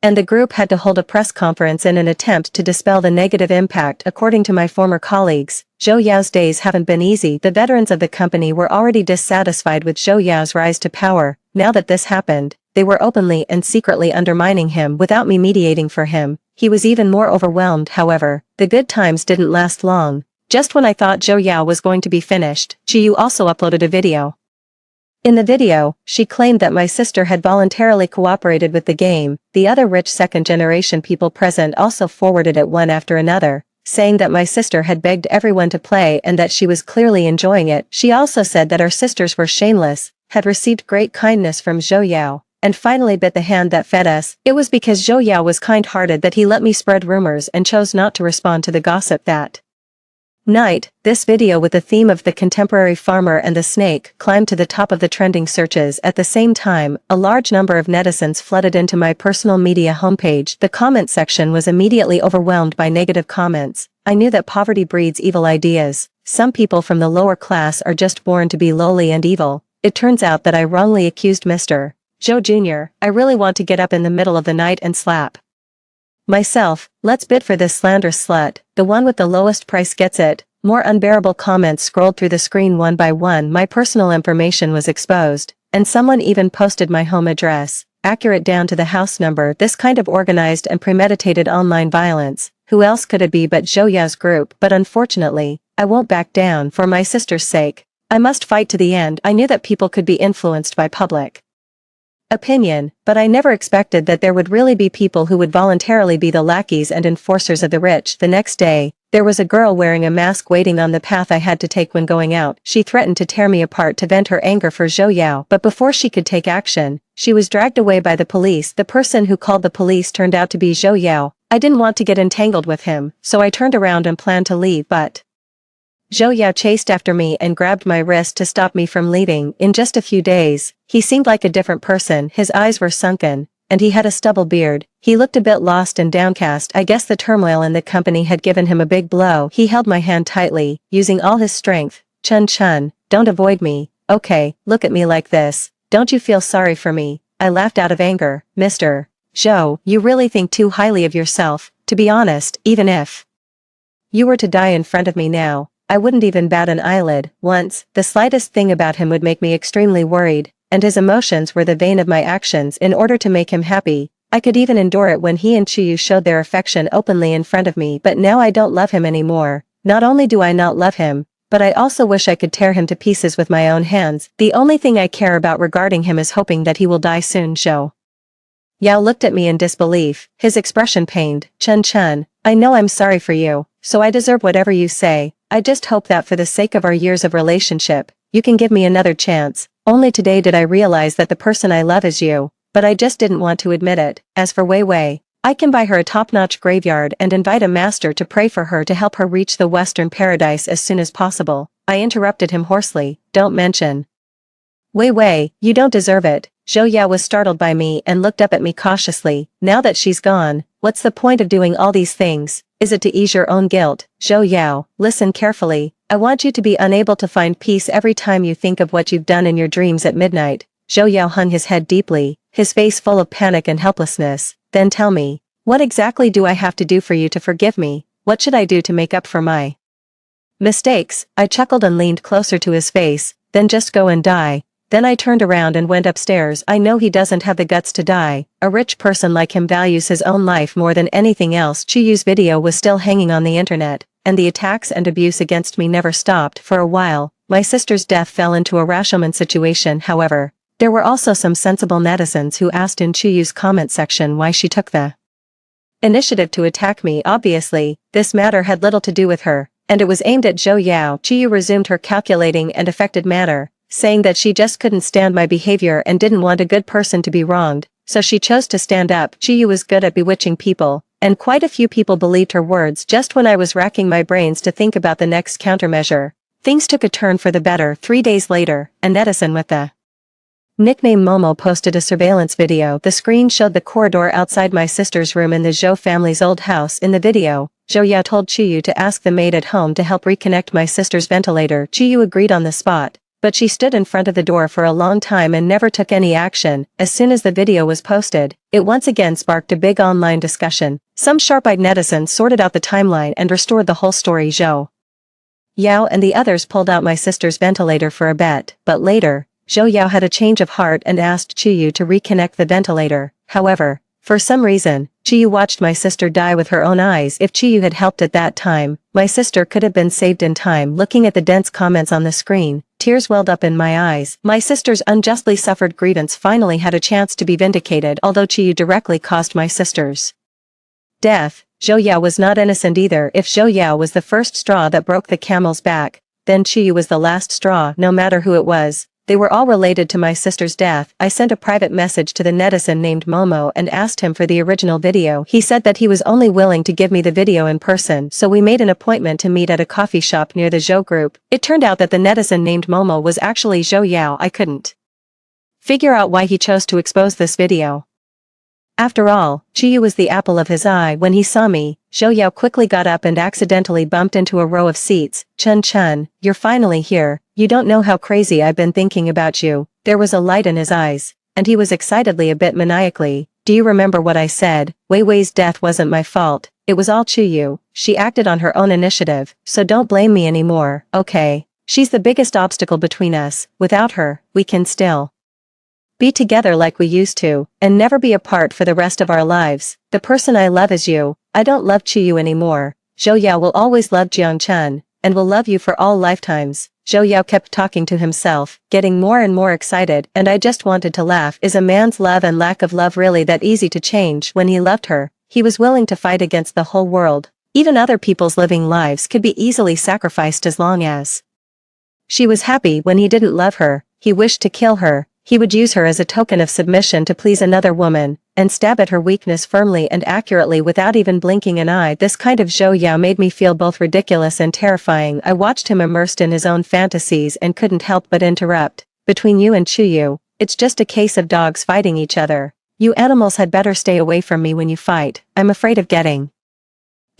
and the group had to hold a press conference in an attempt to dispel the negative impact. According to my former colleagues, Zhou Yao's days haven't been easy. The veterans of the company were already dissatisfied with Zhou Yao's rise to power. Now that this happened, they were openly and secretly undermining him without me mediating for him. He was even more overwhelmed. However, the good times didn't last long. Just when I thought Zhou Yao was going to be finished, Yu also uploaded a video. In the video, she claimed that my sister had voluntarily cooperated with the game. The other rich second-generation people present also forwarded it one after another, saying that my sister had begged everyone to play and that she was clearly enjoying it. She also said that our sisters were shameless, had received great kindness from Zhou Yao, and finally bit the hand that fed us. It was because Zhou Yao was kind-hearted that he let me spread rumors and chose not to respond to the gossip that night. This video with the theme of the contemporary farmer and the snake climbed to the top of the trending searches. At the same time, a large number of netizens flooded into my personal media homepage. The comment section was immediately overwhelmed by negative comments. I knew that poverty breeds evil ideas. Some people from the lower class are just born to be lowly and evil. It turns out that I wrongly accused Mr. Zhou Jr. I really want to get up in the middle of the night and slap myself. Let's bid for this slanderous slut. The one with the lowest price gets it. More unbearable comments scrolled through the screen one by one. My personal information was exposed, and someone even posted my home address, accurate down to the house number. This kind of organized and premeditated online violence, who else could it be but Zhou Yao's group? But unfortunately, I won't back down. For my sister's sake, I must fight to the end. I knew that people could be influenced by public opinion, but I never expected that there would really be people who would voluntarily be the lackeys and enforcers of the rich. The next day, there was a girl wearing a mask waiting on the path I had to take when going out. She threatened to tear me apart to vent her anger for Zhou Yao, but before she could take action, she was dragged away by the police. The person who called the police turned out to be Zhou Yao. I didn't want to get entangled with him, so I turned around and planned to leave, but Zhou Yao chased after me and grabbed my wrist to stop me from leaving. In just a few days, he seemed like a different person. His eyes were sunken, and he had a stubble beard. He looked a bit lost and downcast. I guess the turmoil in the company had given him a big blow. He held my hand tightly, using all his strength. Chun, don't avoid me. Okay, look at me like this. Don't you feel sorry for me? I laughed out of anger. Mr. Zhou, you really think too highly of yourself. To be honest, even if you were to die in front of me now, I wouldn't even bat an eyelid. Once, the slightest thing about him would make me extremely worried, and his emotions were the vein of my actions in order to make him happy. I could even endure it when he and Chuyu showed their affection openly in front of me, but now I don't love him anymore. Not only do I not love him, but I also wish I could tear him to pieces with my own hands. The only thing I care about regarding him is hoping that he will die soon. Zhou Yao looked at me in disbelief, his expression pained. Chun, I know I'm sorry for you, so I deserve whatever you say. I just hope that for the sake of our years of relationship, you can give me another chance. Only today did I realize that the person I love is you, but I just didn't want to admit it. As for Wei Wei, I can buy her a top-notch graveyard and invite a master to pray for her to help her reach the Western Paradise as soon as possible. I interrupted him hoarsely. Don't mention Wei Wei, you don't deserve it. Zhou Yao was startled by me and looked up at me cautiously. Now that she's gone, what's the point of doing all these things? Is it to ease your own guilt? Zhou Yao, listen carefully. I want you to be unable to find peace every time you think of what you've done in your dreams at midnight. Zhou Yao hung his head deeply, his face full of panic and helplessness. Then tell me, what exactly do I have to do for you to forgive me? What should I do to make up for my mistakes? I chuckled and leaned closer to his face. Then just go and die. Then I turned around and went upstairs. I know he doesn't have the guts to die. A rich person like him values his own life more than anything else. Chuyu's video was still hanging on the internet, and the attacks and abuse against me never stopped. For a while, my sister's death fell into a Rashomon situation. However, there were also some sensible netizens who asked in Chuyu's comment section why she took the initiative to attack me. Obviously, this matter had little to do with her, and it was aimed at Zhou Yao. Chuyu resumed her calculating and affected manner, saying that she just couldn't stand my behavior and didn't want a good person to be wronged, so she chose to stand up. Chuyu was good at bewitching people, and quite a few people believed her words. Just when I was racking my brains to think about the next countermeasure, things took a turn for the better. 3 days later, a netizen with the nickname Momo posted a surveillance video. The screen showed the corridor outside my sister's room in the Zhou family's old house. In the video, Zhou Yao told Chuyu to ask the maid at home to help reconnect my sister's ventilator. Chuyu agreed on the spot, but she stood in front of the door for a long time and never took any action. As soon as the video was posted, it once again sparked a big online discussion. Some sharp-eyed netizens sorted out the timeline and restored the whole story. Zhou Yao and the others pulled out my sister's ventilator for a bet, but later, Zhou Yao had a change of heart and asked Chuyu to reconnect the ventilator. However, for some reason, Chuyu watched my sister die with her own eyes. If Chuyu had helped at that time, my sister could have been saved in time. Looking at the dense comments on the screen, tears welled up in my eyes. My sister's unjustly suffered grievance finally had a chance to be vindicated. Although Chuyu directly caused my sister's death, Zhou Yao was not innocent either. If Zhou Yao was the first straw that broke the camel's back, then Chuyu was the last straw. No matter who it was, they were all related to my sister's death. I sent a private message to the netizen named Momo and asked him for the original video. He said that he was only willing to give me the video in person, so we made an appointment to meet at a coffee shop near the Zhou group. It turned out that the netizen named Momo was actually Zhou Yao. I couldn't figure out why he chose to expose this video. After all, Chuyu was the apple of his eye. When he saw me, Zhou Yao quickly got up and accidentally bumped into a row of seats. Chun, you're finally here. You don't know how crazy I've been thinking about you. There was a light in his eyes, and he was excitedly a bit maniacally. Do you remember what I said? Wei Wei's death wasn't my fault. It was all Chuyu. She acted on her own initiative, so don't blame me anymore, okay? She's the biggest obstacle between us. Without her, we can still be together like we used to, and never be apart for the rest of our lives. The person I love is you. I don't love Chuyu anymore. Zhou Yao will always love Jiang Chun, and will love you for all lifetimes. Zhou Yao kept talking to himself, getting more and more excited, and I just wanted to laugh. Is a man's love and lack of love really that easy to change? When he loved her, he was willing to fight against the whole world. Even other people's living lives could be easily sacrificed as long as she was happy. When he didn't love her, he wished to kill her. He would use her as a token of submission to please another woman, and stab at her weakness firmly and accurately without even blinking an eye. This kind of Zhou Yao made me feel both ridiculous and terrifying. I watched him immersed in his own fantasies and couldn't help but interrupt. Between you and Chuyu, it's just a case of dogs fighting each other. You animals had better stay away from me when you fight. I'm afraid of getting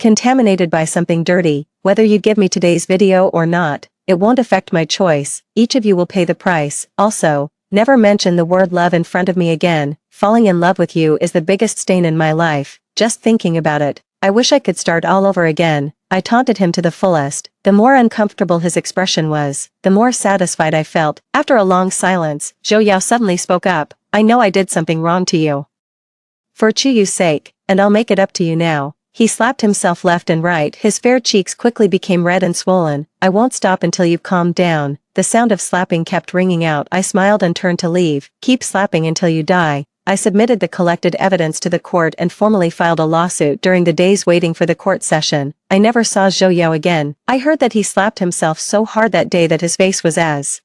contaminated by something dirty. Whether you give me today's video or not, it won't affect my choice. Each of you will pay the price. Also, never mention the word love in front of me again. Falling in love with you is the biggest stain in my life. Just thinking about it, I wish I could start all over again. I taunted him to the fullest. The more uncomfortable his expression was, the more satisfied I felt. After a long silence, Zhou Yao suddenly spoke up. I know I did something wrong to you. For Chuyu's sake, and I'll make it up to you now. He slapped himself left and right. His fair cheeks quickly became red and swollen. I won't stop until you've calmed down. The sound of slapping kept ringing out. I smiled and turned to leave. Keep slapping until you die. I submitted the collected evidence to the court and formally filed a lawsuit during the days waiting for the court session. I never saw Zhou Yao again. I heard that he slapped himself so hard that day that his face was as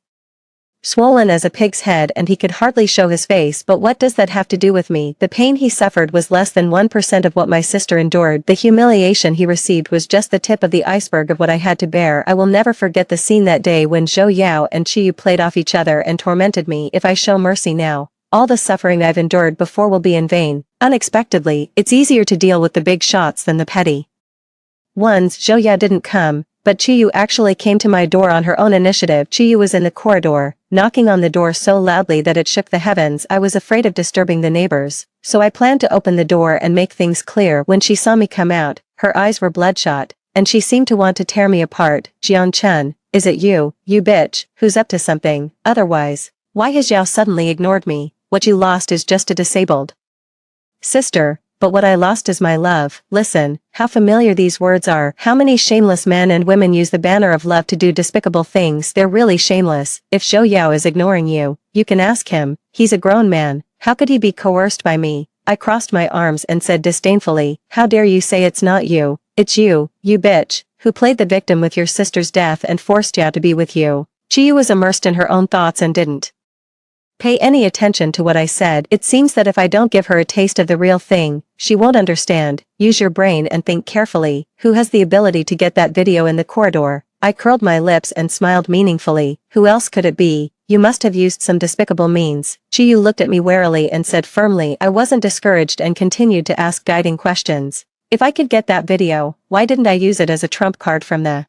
swollen as a pig's head and he could hardly show his face. But what does that have to do with me? The pain he suffered was less than 1% of what my sister endured. The humiliation he received was just the tip of the iceberg of what I had to bear. I will never forget the scene that day when Zhou Yao and Chiyu played off each other and tormented me. If I show mercy now, all the suffering I've endured before will be in vain. Unexpectedly, it's easier to deal with the big shots than the petty ones. Zhou Yao didn't come, but Chiyu actually came to my door on her own initiative. Chiyu was in the corridor, knocking on the door so loudly that it shook the heavens. I was afraid of disturbing the neighbors, so I planned to open the door and make things clear. When she saw me come out, her eyes were bloodshot, and she seemed to want to tear me apart. Jian Chen, is it you, you bitch, who's up to something? Otherwise, why has Zhao suddenly ignored me? What you lost is just a disabled sister, but what I lost is my love. Listen, how familiar these words are. How many shameless men and women use the banner of love to do despicable things? They're really shameless. If Zhou Yao is ignoring you, you can ask him. He's a grown man. How could he be coerced by me? I crossed my arms and said disdainfully, how dare you say it's not you? It's you, you bitch, who played the victim with your sister's death and forced Yao to be with you. Chiyu was immersed in her own thoughts and didn't pay any attention to what I said. It seems that if I don't give her a taste of the real thing, she won't understand. Use your brain and think carefully. Who has the ability to get that video in the corridor? I curled my lips and smiled meaningfully. Who else could it be? You must have used some despicable means. Chiyu looked at me warily and said firmly I wasn't discouraged and continued to ask guiding questions. If I could get that video, why didn't I use it as a trump card from the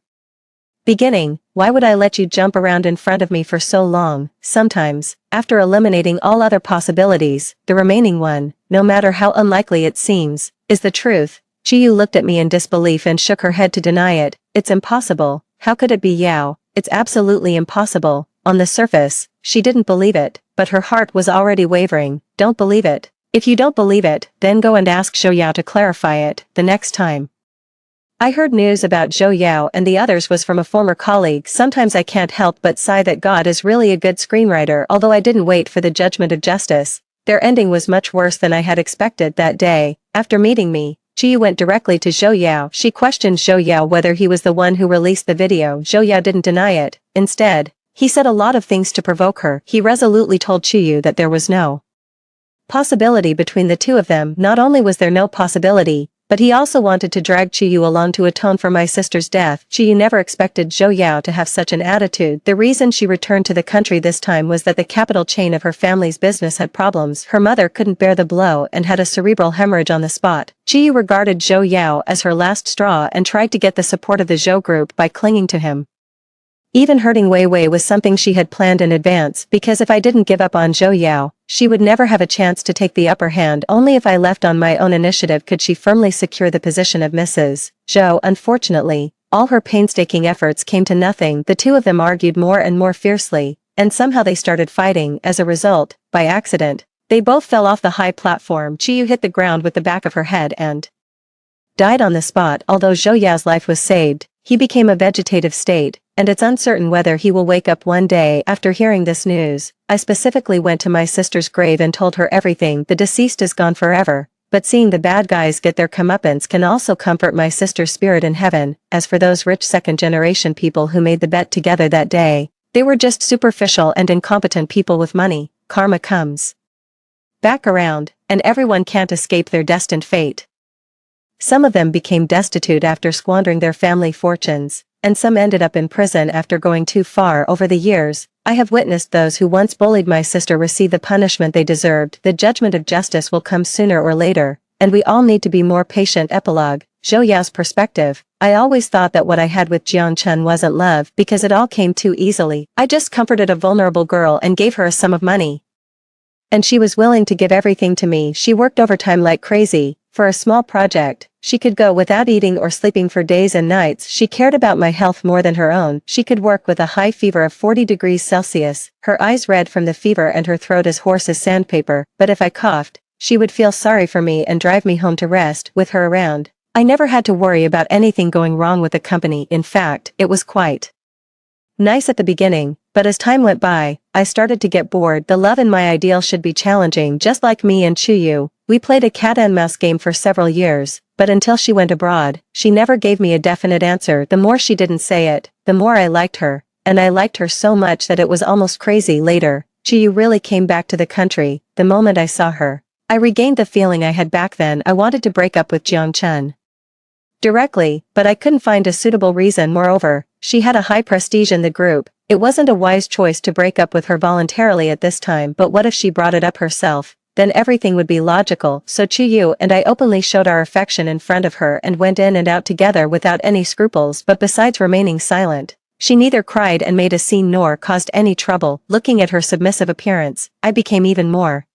beginning? Why would I let you jump around in front of me for so long? Sometimes, after eliminating all other possibilities, the remaining one, no matter how unlikely it seems, is the truth. Chiyu looked at me in disbelief and shook her head to deny it. It's impossible. How could it be Yao? It's absolutely impossible. On the surface, she didn't believe it, but her heart was already wavering. Don't believe it. If you don't believe it, then go and ask Zhou Yao to clarify it the next time. I heard news about Zhou Yao and the others was from a former colleague. Sometimes I can't help but sigh that God is really a good screenwriter. Although I didn't wait for the judgment of justice, their ending was much worse than I had expected that day. After meeting me, Chiyu went directly to Zhou Yao. She questioned Zhou Yao whether he was the one who released the video. Zhou Yao didn't deny it. Instead, he said a lot of things to provoke her. He resolutely told Chiyu that there was no possibility between the two of them. Not only was there no possibility, but he also wanted to drag Chiyu along to atone for my sister's death. Chiyu never expected Zhou Yao to have such an attitude. The reason she returned to the country this time was that the capital chain of her family's business had problems. Her mother couldn't bear the blow and had a cerebral hemorrhage on the spot. Chiyu regarded Zhou Yao as her last straw and tried to get the support of the Zhou group by clinging to him. Even hurting Wei Wei was something she had planned in advance, because if I didn't give up on Zhou Yao, she would never have a chance to take the upper hand. Only if I left on my own initiative could she firmly secure the position of Mrs. Zhou. Unfortunately, all her painstaking efforts came to nothing. The two of them argued more and more fiercely, and somehow they started fighting. As a result, by accident, they both fell off the high platform. Chiyu hit the ground with the back of her head and died on the spot. Although Zhou Yao's life was saved, he became a vegetative state, and it's uncertain whether he will wake up one day. After hearing this news, I specifically went to my sister's grave and told her everything. The deceased is gone forever, but seeing the bad guys get their comeuppance can also comfort my sister's spirit in heaven. As for those rich second-generation people who made the bet together that day, they were just superficial and incompetent people with money. Karma comes back around, and everyone can't escape their destined fate. Some of them became destitute after squandering their family fortunes, and some ended up in prison after going too far. Over the years, I have witnessed those who once bullied my sister receive the punishment they deserved. The judgment of justice will come sooner or later, and we all need to be more patient. Epilogue. Zhou Yao's perspective. I always thought that what I had with Jiang Chen wasn't love because it all came too easily. I just comforted a vulnerable girl and gave her a sum of money. And she was willing to give everything to me. She worked overtime like crazy. For a small project, she could go without eating or sleeping for days and nights. She cared about my health more than her own. She could work with a high fever of 40 degrees Celsius, her eyes red from the fever and her throat as hoarse as sandpaper, but if I coughed, she would feel sorry for me and drive me home to rest. With her around, I never had to worry about anything going wrong with the company. In fact, it was quite nice at the beginning, but as time went by, I started to get bored. The love in my ideal should be challenging, just like me and Chuyu. We played a cat and mouse game for several years, but until she went abroad, she never gave me a definite answer. The more she didn't say it, the more I liked her, and I liked her so much that it was almost crazy. Later, Chuyu really came back to the country. The moment I saw her, I regained the feeling I had back then. I wanted to break up with Jiang Chen directly, but I couldn't find a suitable reason. Moreover, she had a high prestige in the group. It wasn't a wise choice to break up with her voluntarily at this time, but what if she brought it up herself? Then everything would be logical. So Chuyu and I openly showed our affection in front of her and went in and out together without any scruples. But besides remaining silent, she neither cried and made a scene nor caused any trouble. Looking at her submissive appearance, I became even more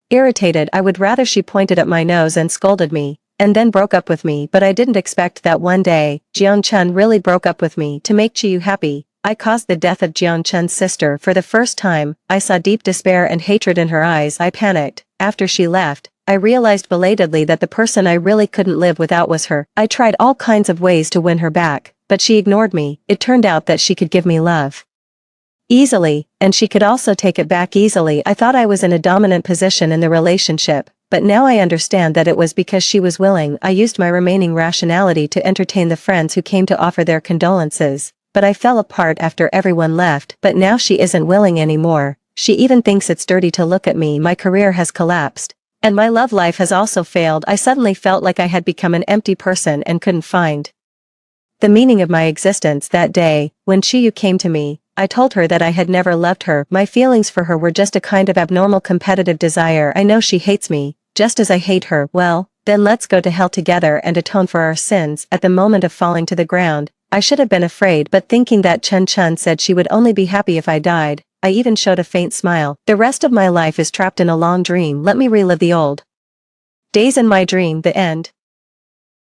irritated. I would rather she pointed at my nose and scolded me, and then broke up with me. But I didn't expect that one day, Jiang Chen really broke up with me. To make Chuyu happy, I caused the death of Jiang Chen's sister. For the first time, I saw deep despair and hatred in her eyes. I panicked. After she left, I realized belatedly that the person I really couldn't live without was her. I tried all kinds of ways to win her back, but she ignored me. It turned out that she could give me love easily, and she could also take it back easily. I thought I was in a dominant position in the relationship, but now I understand that it was because she was willing. I used my remaining rationality to entertain the friends who came to offer their condolences, but I fell apart after everyone left. But now she isn't willing anymore. She even thinks it's dirty to look at me. My career has collapsed, and my love life has also failed. I suddenly felt like I had become an empty person and couldn't find the meaning of my existence. That day, when Chuyu came to me, I told her that I had never loved her. My feelings for her were just a kind of abnormal competitive desire. I know she hates me, just as I hate her. Well, then let's go to hell together and atone for our sins. At the moment of falling to the ground, I should have been afraid, but thinking that Chen Chen said she would only be happy if I died, I even showed a faint smile. The rest of my life is trapped in a long dream. Let me relive the old days in my dream. The end.